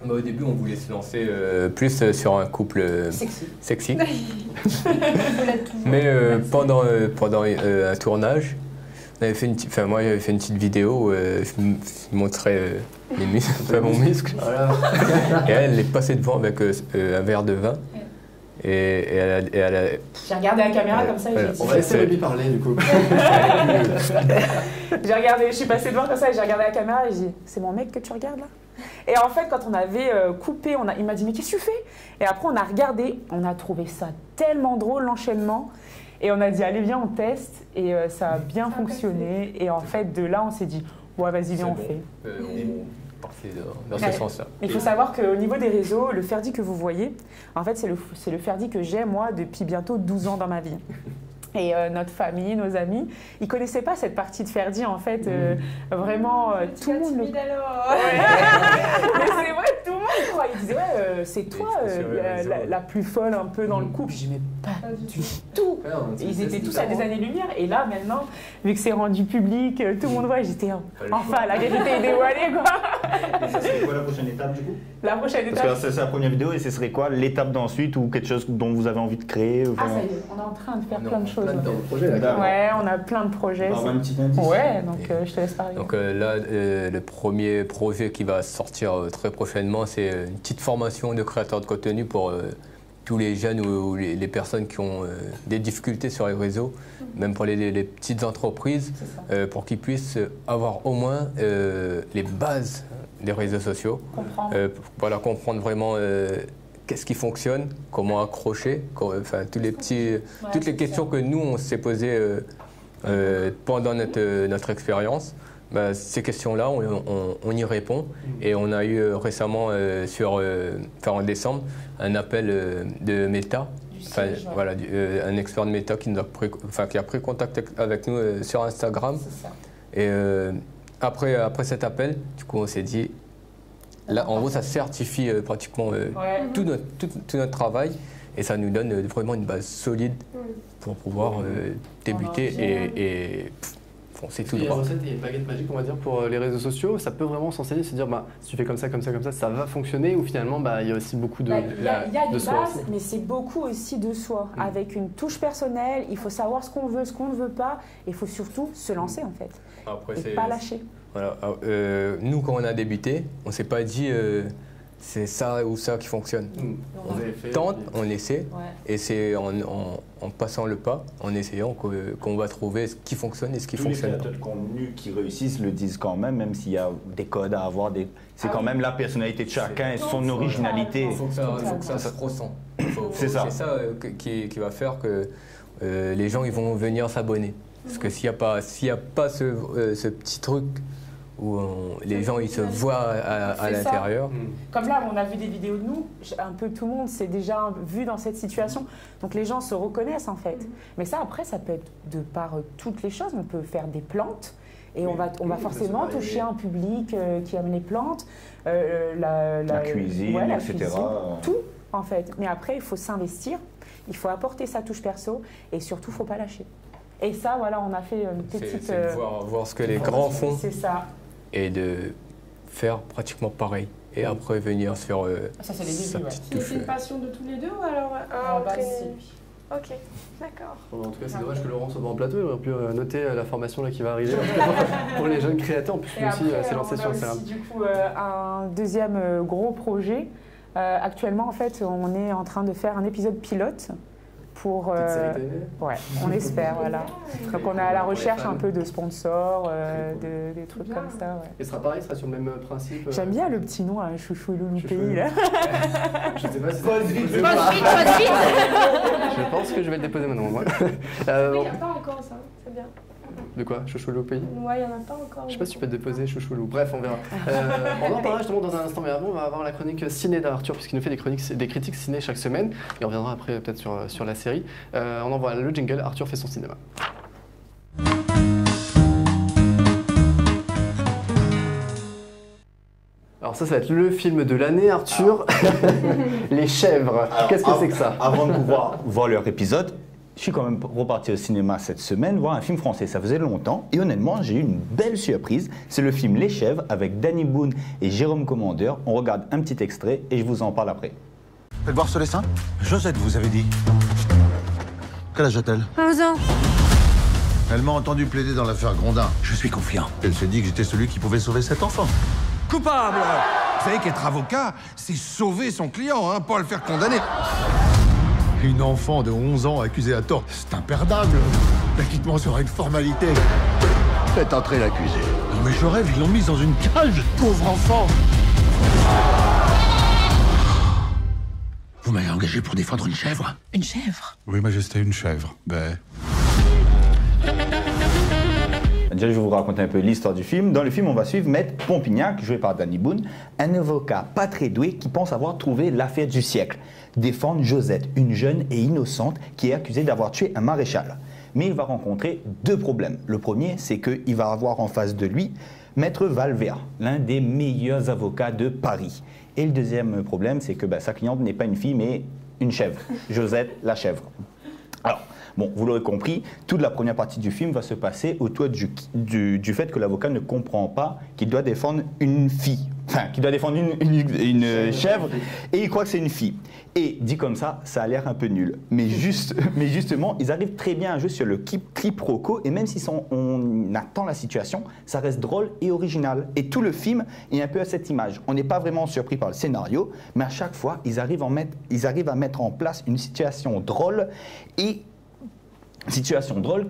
Au début, on voulait se lancer plus sur un couple sexy. Mais pendant un tournage, on avait fait moi j'avais fait une petite vidéo où je montrais mes muscles, mon muscle. Et elle est passée devant avec un verre de vin. Et elle a... J'ai regardé la caméra comme ça et j'ai dit... On va laisser lui parler du coup. J'ai regardé, je suis passée devant comme ça et j'ai regardé la caméra et j'ai dit, c'est mon mec que tu regardes là? Et en fait, quand on avait coupé, il m'a dit, mais qu'est-ce que tu fais? Et après, on a regardé, on a trouvé ça tellement drôle, l'enchaînement. Et on a dit, allez, viens, on teste. Et ça a bien fonctionné. Et en fait, de là, on s'est dit, ouais, vas-y, viens, on fait. Parti dans ce sens-là. Il faut savoir qu'au niveau des réseaux, le Ferdi que vous voyez, en fait, c'est le Ferdi que j'ai, moi, depuis bientôt 12 ans dans ma vie. Et notre famille, nos amis, ils ne connaissaient pas cette partie de Ferdi, en fait. Vraiment, tout le monde... Mais c'est vrai, tout le monde croit. Ils disaient, ouais, c'est toi la plus folle un peu dans le couple. Je dis, mais pas du tout. Ils étaient tous à des années-lumière. Et là, maintenant, vu que c'est rendu public, tout le monde voit, j'étais enfin, la vérité est dévoilée, quoi. Et ça serait quoi la prochaine étape, du coup? La prochaine étape. Parce que c'est la première vidéo et ce serait quoi l'étape d'ensuite ou quelque chose dont vous avez envie de créer? Ah, ça y est, on est en train de faire plein de choses. Là, ouais, on a plein de projets. On va un petit indice. Ouais, donc je te laisse parler. Donc là, le premier projet qui va sortir très prochainement, c'est une petite formation de créateur de contenu pour tous les jeunes ou les personnes qui ont des difficultés sur les réseaux, même pour les petites entreprises, pour qu'ils puissent avoir au moins les bases des réseaux sociaux. Voilà, comprendre vraiment qu'est-ce qui fonctionne, comment accrocher, enfin toutes les questions que nous on s'est posées pendant notre expérience. Bah, ces questions-là, on y répond. Et on a eu récemment, en décembre, un appel de Meta. Voilà, un expert de Meta qui a pris contact avec nous sur Instagram. Et après cet appel, du coup, on s'est dit, là, en gros, ça certifie pratiquement tout notre travail. Et ça nous donne vraiment une base solide pour pouvoir débuter et foncer tout droit. Il y a une recette et une baguette magique, on va dire, pour les réseaux sociaux. Ça peut vraiment s'enseigner, se dire, bah, si tu fais comme ça, ça va fonctionner. Ou finalement, bah, il y a aussi beaucoup de Il y a des soi bases, aussi. mais c'est beaucoup aussi de soi. Avec une touche personnelle, il faut savoir ce qu'on veut, ce qu'on ne veut pas. Il faut surtout se lancer, en fait. Après, et pas lâcher. Voilà. Nous, quand on a débuté, on ne s'est pas dit c'est ça ou ça qui fonctionne. On tente, on essaie, et c'est en passant le pas, en essayant qu'on va trouver ce qui fonctionne et ce qui fonctionne. Les créateurs de contenu qui réussissent le disent quand même s'il y a des codes à avoir. C'est quand même la personnalité de chacun et son originalité. Il faut que ça se ressent. C'est ça. C'est ça qui va faire que les gens ils vont venir s'abonner. Parce que s'il n'y a pas ce petit truc où les gens ils se voient à l'intérieur. Comme là, on a vu des vidéos de nous, un peu tout le monde s'est déjà vu dans cette situation. Donc les gens se reconnaissent en fait. Mais ça, après, ça peut être de par toutes les choses. On peut faire des plantes et on va forcément toucher un public qui aime les plantes, la cuisine, la etc. Cuisine, tout en fait. Mais après, il faut s'investir, il faut apporter sa touche perso et surtout, il ne faut pas lâcher. Et ça, voilà, on a fait une petite... C'est de voir ce que les grands font. C'est ça. Et de faire pratiquement pareil. Et après venir sur ça, c'est les débuts, C'est une passion de tous les deux ou alors Ok, d'accord. Bon, en tout cas, c'est dommage que Laurent soit pas en plateau. Il aurait pu noter la formation là, qui va arriver pour les jeunes créateurs. En plus, lui aussi s'est lancé sur Instagram. Du coup, un deuxième gros projet. Actuellement, en fait, on est en train de faire un épisode pilote. Pour, ouais, on espère, voilà. Donc on est à la recherche un peu de sponsors, des trucs comme ça. Ouais. Et ce sera pareil, ce sera sur le même principe. J'aime bien le petit nom, Chouchou et Loulou Pays, là. Je sais pas si Pose vite. Je pense que je vais le déposer maintenant, moi. Mais il n'y a pas encore ça, c'est bien. De quoi? Chouchou Loulou Pays? Ouais, il n'y en a pas encore. Je sais pas si tu peux te déposer Chouchou Loulou. Bref, on verra. On en parlera justement dans un instant, mais avant, on va avoir la chronique ciné d'Arthur, puisqu'il nous fait des critiques ciné chaque semaine. Et on reviendra après peut-être sur la série. On envoie le jingle, Arthur fait son cinéma. Alors ça va être le film de l'année, Arthur. Les chèvres. Qu'est-ce que c'est que ça? Avant de pouvoir voir leur épisode, je suis quand même reparti au cinéma cette semaine voir un film français. Ça faisait longtemps et honnêtement, j'ai eu une belle surprise. C'est le film Les Chèvres avec Danny Boone et Jérôme Commandeur. On regarde un petit extrait et je vous en parle après. Faites voir ce dessin. Josette, vous avez dit. Quel âge a-t-elle? 11 ans. Elle m'a entendu plaider dans l'affaire Grondin. Je suis confiant. Elle s'est dit que j'étais celui qui pouvait sauver cet enfant. Coupable! Vous savez qu'être avocat, c'est sauver son client, hein, pas le faire condamner. Une enfant de 11 ans accusée à tort, c'est imperdable. L'acquittement sera une formalité. Faites entrer l'accusé. Non mais je rêve, ils l'ont mise dans une cage, pauvre enfant. Vous m'avez engagé pour défendre une chèvre? Une chèvre? Oui, Majesté, une chèvre. Déjà, je vais vous raconter un peu l'histoire du film. Dans le film, on va suivre Maître Pompignac, joué par Danny Boone, un avocat pas très doué qui pense avoir trouvé l'affaire du siècle. Défendre Josette, une jeune et innocente qui est accusée d'avoir tué un maréchal. Mais il va rencontrer deux problèmes. Le premier, c'est qu'il va avoir en face de lui Maître Valvert, l'un des meilleurs avocats de Paris. Et le deuxième problème, c'est que sa cliente n'est pas une fille, mais une chèvre. Josette, la chèvre. Alors, bon, vous l'aurez compris, toute la première partie du film va se passer autour du fait que l'avocat ne comprend pas qu'il doit défendre une fille. enfin, qui doit défendre une chèvre, et il croit que c'est une fille. Et dit comme ça a l'air un peu nul. Mais justement, ils arrivent très bien à jouer sur le quiproquo, et même si on attend la situation, ça reste drôle et original. Et tout le film est un peu à cette image. On n'est pas vraiment surpris par le scénario, mais à chaque fois, ils arrivent à mettre en place une situation drôle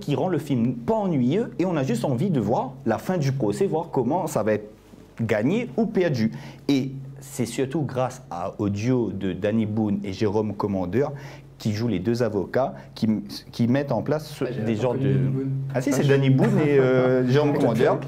qui rend le film pas ennuyeux, et on a juste envie de voir la fin du procès, voir comment ça va être gagné ou perdu. Et c'est surtout grâce au duo de Danny Boone et Jérôme Commandeur qui jouent les deux avocats qui mettent en place des genres de... Ah si, c'est Danny Boone et Jérôme Commandeur.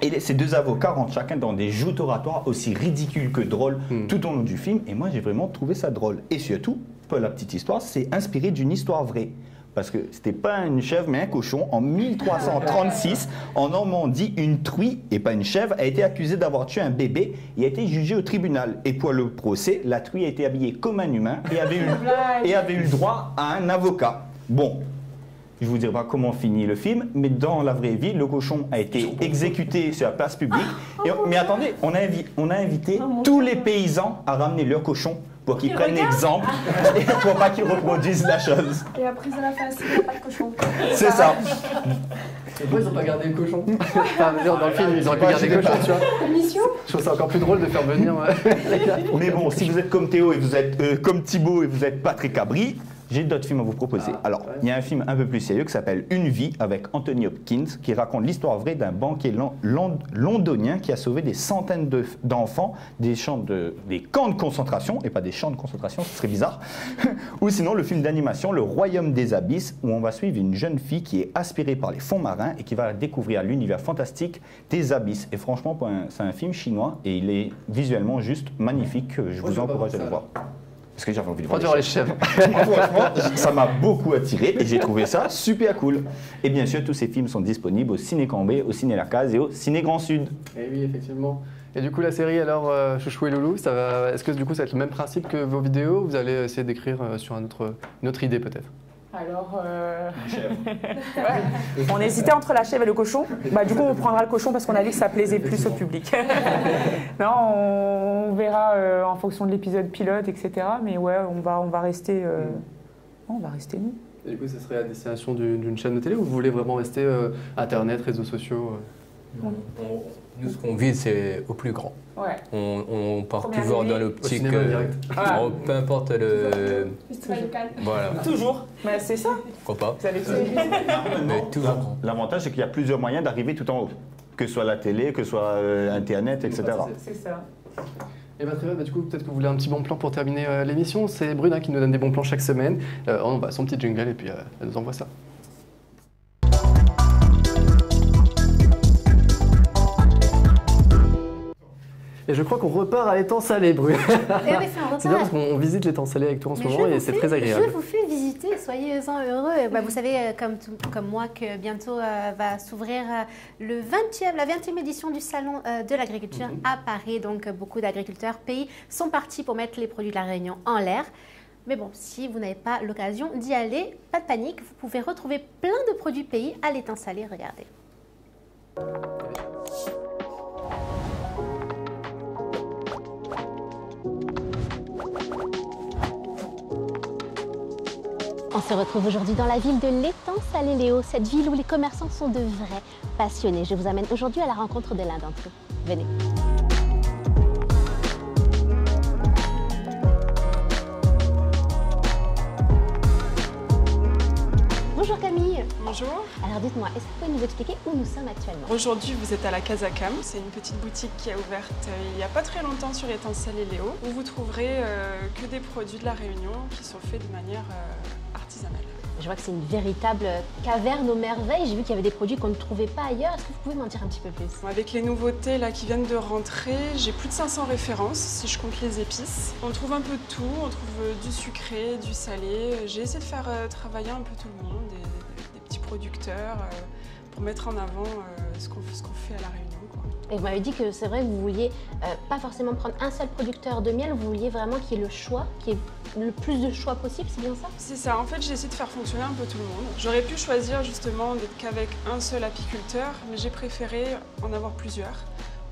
Et ces deux avocats rentrent chacun dans des joutes oratoires aussi ridicules que drôles tout au long du film. Et moi, j'ai vraiment trouvé ça drôle. Et surtout, pour la petite histoire, c'est inspiré d'une histoire vraie. Parce que c'était pas une chèvre, mais un cochon. En 1336, en Normandie, une truie, et pas une chèvre, a été accusée d'avoir tué un bébé et a été jugée au tribunal. Et pour le procès, la truie a été habillée comme un humain et avait eu le droit à un avocat. Bon, je vous dirai pas comment finit le film, mais dans la vraie vie, le cochon a été exécuté sur la place publique. Mais attendez, on a invité tous les paysans à ramener leur cochon pour qu'ils prennent exemple et pour pas qu'ils reproduisent la chose. Et après, ça l'a fait assis, il n'y a pas de cochon. C'est ça. Pourquoi ils n'ont pas gardé le cochon? Enfin, dans le film, ils auraient pu garder le cochon, tu vois. Mission. Je trouve ça encore plus drôle de faire venir. Mais bon, si vous êtes comme Théo et vous êtes comme Thibaut et vous êtes Patrick Abri, j'ai d'autres films à vous proposer. Alors, il y a un film un peu plus sérieux qui s'appelle Une vie avec Anthony Hopkins qui raconte l'histoire vraie d'un banquier londonien qui a sauvé des centaines d'enfants des camps de concentration, et pas des champs de concentration, ce serait bizarre. Ou sinon le film d'animation Le Royaume des Abysses où on va suivre une jeune fille qui est aspirée par les fonds marins et qui va découvrir l'univers fantastique des abysses. Et franchement, c'est un film chinois et il est visuellement juste magnifique. Je vous encourage à le voir. Parce que j'avais envie de voir les chèvres. Franchement, ça m'a beaucoup attiré et j'ai trouvé ça super cool. Et bien sûr, tous ces films sont disponibles au Ciné Cambé, au Ciné La Case et au Ciné Grand Sud. Et oui, effectivement. Et du coup, la série, alors, Chouchou et Loulou, est-ce que du coup, ça va être le même principe que vos vidéos ou vous allez essayer d'écrire sur une autre idée peut-être? Alors, on hésitait entre la chèvre et le cochon. Bah, du coup, on prendra le cochon parce qu'on a vu que ça plaisait plus au public. Non, on verra en fonction de l'épisode pilote, etc. Mais ouais, on va rester, on va rester nous. Et du coup, ce serait à destination d'une chaîne de télé ou vous voulez vraiment rester Internet, réseaux sociaux Nous, ce qu'on vise, c'est au plus grand. Ouais. On part toujours dans l'optique. Peu importe le. Festival local. Voilà. Toujours. Mais c'est ça. Pourquoi pas? Vous avez Mais toujours. L'avantage, c'est qu'il y a plusieurs moyens d'arriver tout en haut. Que ce soit la télé, que ce soit Internet, etc. C'est ça. Et bien très bien, du coup peut-être que vous voulez un petit bon plan pour terminer l'émission. C'est Bruna qui nous donne des bons plans chaque semaine. Son petit jingle et puis elle nous envoie ça. Et je crois qu'on repart à l'étang salé, Bruna. C'est bien parce qu'on visite l'étang salé avec toi en ce moment et c'est très agréable. Je vous fais visiter, soyez-en heureux. Vous savez, comme moi, que bientôt va s'ouvrir la 20e édition du Salon de l'agriculture à Paris. Donc beaucoup d'agriculteurs, pays sont partis pour mettre les produits de la Réunion en l'air. Mais bon, si vous n'avez pas l'occasion d'y aller, pas de panique, vous pouvez retrouver plein de produits pays à l'étang salé, regardez. On se retrouve aujourd'hui dans la ville de l'étang salé Léo, cette ville où les commerçants sont de vrais passionnés. Je vous amène aujourd'hui à la rencontre de l'un d'entre eux. Venez. Bonjour Camille. Bonjour. Alors dites-moi, est-ce que vous pouvez nous expliquer où nous sommes actuellement? Aujourd'hui, vous êtes à la Casa Cam. C'est une petite boutique qui a ouverte il n'y a pas très longtemps sur l'étang salé Léo, où vous trouverez que des produits de la Réunion qui sont faits de manière artisanale. Je vois que c'est une véritable caverne aux merveilles. J'ai vu qu'il y avait des produits qu'on ne trouvait pas ailleurs. Est-ce que vous pouvez m'en dire un petit peu plus? Avec les nouveautés là, qui viennent de rentrer, j'ai plus de 500 références si je compte les épices. On trouve un peu de tout, on trouve du sucré, du salé. J'ai essayé de faire travailler un peu tout le monde, des petits producteurs, pour mettre en avant ce qu'on fait à La Réunion, quoi. Et vous m'avez dit que c'est vrai que vous vouliez pas forcément prendre un seul producteur de miel, vous vouliez vraiment qu'il y ait le choix, qu'il y ait le plus de choix possible, c'est bien ça? C'est ça, en fait j'ai essayé de faire fonctionner un peu tout le monde. J'aurais pu choisir justement d'être qu'avec un seul apiculteur, mais j'ai préféré en avoir plusieurs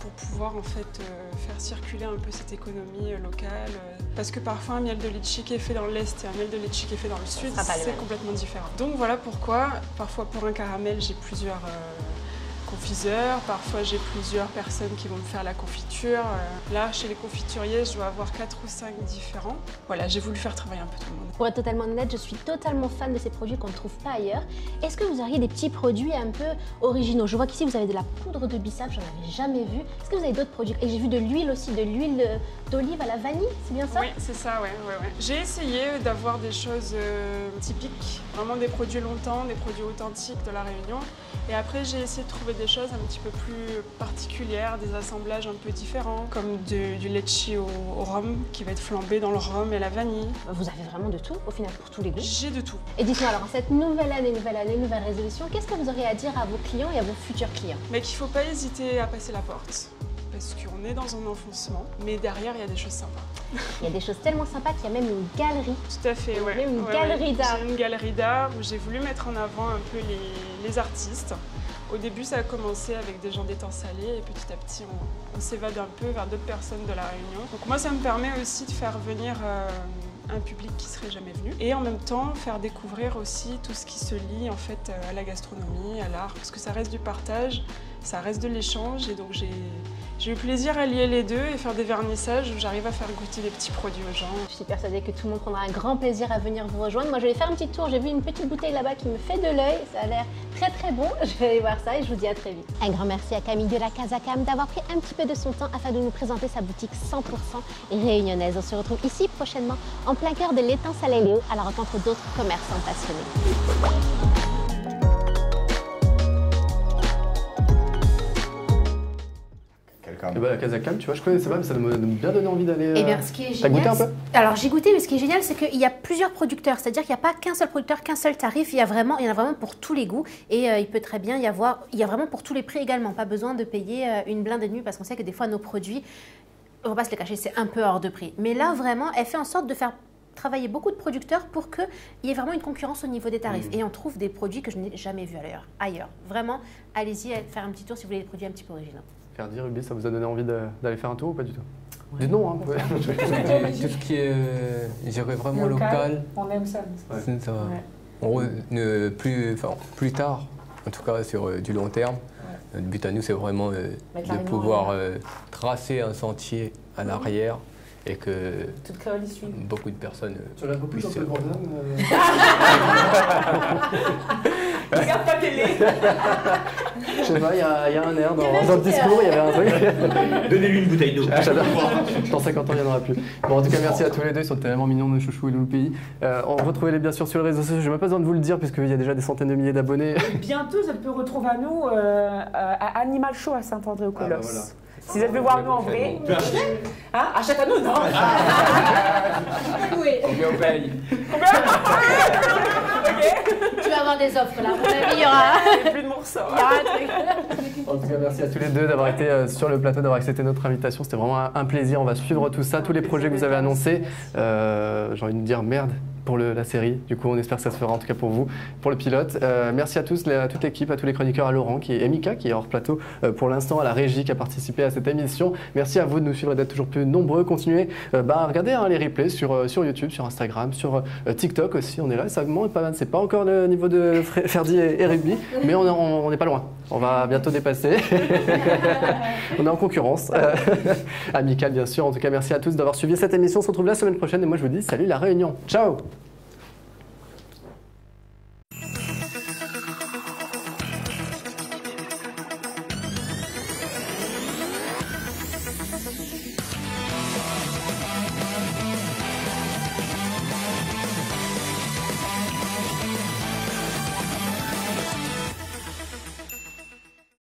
pour pouvoir en fait faire circuler un peu cette économie locale. Parce que parfois un miel de litchi qui est fait dans l'Est et un miel de litchi qui est fait dans le Sud, c'est complètement différent. Donc voilà pourquoi, parfois pour un caramel, j'ai plusieurs confiseurs, parfois j'ai plusieurs personnes qui vont me faire la confiture. Là, chez les confituriers, je dois avoir 4 ou 5 différents. Voilà, j'ai voulu faire travailler un peu tout le monde. Pour être totalement honnête, je suis totalement fan de ces produits qu'on ne trouve pas ailleurs. Est-ce que vous auriez des petits produits un peu originaux? Je vois qu'ici vous avez de la poudre de bissap, j'en avais jamais vu. Est-ce que vous avez d'autres produits? Et j'ai vu de l'huile aussi, de l'huile d'olive à la vanille, c'est bien ça? Oui, c'est ça, ouais. J'ai essayé d'avoir des choses typiques, vraiment des produits longtemps, des produits authentiques de la Réunion. Et après, j'ai essayé de trouver des choses un petit peu plus particulières, des assemblages un peu différents, comme du litchi au rhum qui va être flambé dans le rhum et la vanille. Vous avez vraiment de tout, au final, pour tous les goûts? J'ai de tout. Et dites-moi alors, cette nouvelle année, nouvelle résolution, qu'est-ce que vous aurez à dire à vos clients et à vos futurs clients? Mais qu'il ne faut pas hésiter à passer la porte. Parce qu'on est dans un enfoncement, mais derrière, il y a des choses sympas. Il y a des choses tellement sympas qu'il y a même une galerie. Tout à fait, ouais. Même une galerie d'art. J'ai une galerie d'art où j'ai voulu mettre en avant un peu les artistes. Au début, ça a commencé avec des gens d'étang salé et petit à petit, on s'évade un peu vers d'autres personnes de la Réunion. Donc moi, ça me permet aussi de faire venir un public qui serait jamais venu et en même temps faire découvrir aussi tout ce qui se lie en fait à la gastronomie, à l'art, parce que ça reste du partage, ça reste de l'échange et donc j'ai eu plaisir à lier les deux et faire des vernissages où j'arrive à faire goûter des petits produits aux gens. Je suis persuadée que tout le monde prendra un grand plaisir à venir vous rejoindre. Moi, je vais faire un petit tour. J'ai vu une petite bouteille là-bas qui me fait de l'œil. Ça a l'air très très bon. Je vais aller voir ça et je vous dis à très vite. Un grand merci à Camille de la Casa Cam d'avoir pris un petit peu de son temps afin de nous présenter sa boutique 100% réunionnaise. On se retrouve ici prochainement en plein cœur de l'étang Saint-Léo à la rencontre d'autres commerçants passionnés. Et bah, la Casa Cam, tu vois, je connaissais pas, mais ça m'a bien donné envie d'aller. Eh bien, ce qui est génial. T'as goûté un peu? Alors, j'ai goûté, mais ce qui est génial, c'est qu'il y a plusieurs producteurs. C'est-à-dire qu'il n'y a pas qu'un seul producteur, qu'un seul tarif. Il y en a vraiment pour tous les goûts. Et il peut très bien y avoir. Il y a vraiment pour tous les prix également. Pas besoin de payer une blinde et demie parce qu'on sait que des fois, nos produits, on va pas se les cacher, c'est un peu hors de prix. Mais là, vraiment, elle fait en sorte de faire travailler beaucoup de producteurs pour qu'il y ait vraiment une concurrence au niveau des tarifs. Et on trouve des produits que je n'ai jamais vus ailleurs. Vraiment, allez-y, faire un petit tour si vous voulez des produits un petit peu originaux. Ferdi, Ruby, ça vous a donné envie d'aller faire un tour ou pas du tout? Dites non, hein. Tout ce qui est, je dirais vraiment local. On aime ça. Plus tard, en tout cas sur du long terme, notre but à nous, c'est vraiment de pouvoir tracer un sentier à l'arrière et que beaucoup de personnes puissent... Regarde ta télé. Je sais pas, il y a un air dans le discours, il y avait un truc. Donnez-lui une bouteille d'eau. J'adore. Dans 50 ans, il n'y en aura plus. Bon, en tout cas, merci à tous les deux, ils sont tellement mignons, nos chouchous et Loulou-Pays. Retrouvez-les bien sûr sur les réseaux sociaux, je n'ai même pas besoin de vous le dire, puisqu'il y a déjà des centaines de milliers d'abonnés. Bientôt, ça peut retrouver à nous à Animal Show à Saint-André-au-Colosse. Voilà. Si vous veux voir nous en vrai, hein, achète à nous, non? Combien on paye? Tu vas avoir des offres là, à mon avis, il y aura plus de morceaux. Il y aura un truc. En tout cas, merci à tous les deux d'avoir été sur le plateau, d'avoir accepté notre invitation. C'était vraiment un plaisir. On va suivre tout ça, tous les projets que vous avez annoncés. J'ai envie de dire merde pour la série. Du coup, on espère que ça se fera en tout cas pour vous, pour le pilote. Merci à tous, à toute l'équipe, à tous les chroniqueurs, à Laurent et Mika qui est hors plateau pour l'instant, à la régie qui a participé à cette émission. Merci à vous de nous suivre et d'être toujours plus nombreux. Continuez à regarder les replays sur YouTube, sur Instagram, sur TikTok aussi. On est là, ça ment pas mal. C'est pas encore le niveau de Ferdi et Rugby, mais on n'est pas loin. On va bientôt dépasser. On est en concurrence. Amicale, bien sûr. En tout cas, merci à tous d'avoir suivi cette émission. On se retrouve la semaine prochaine et moi je vous dis salut la Réunion. Ciao!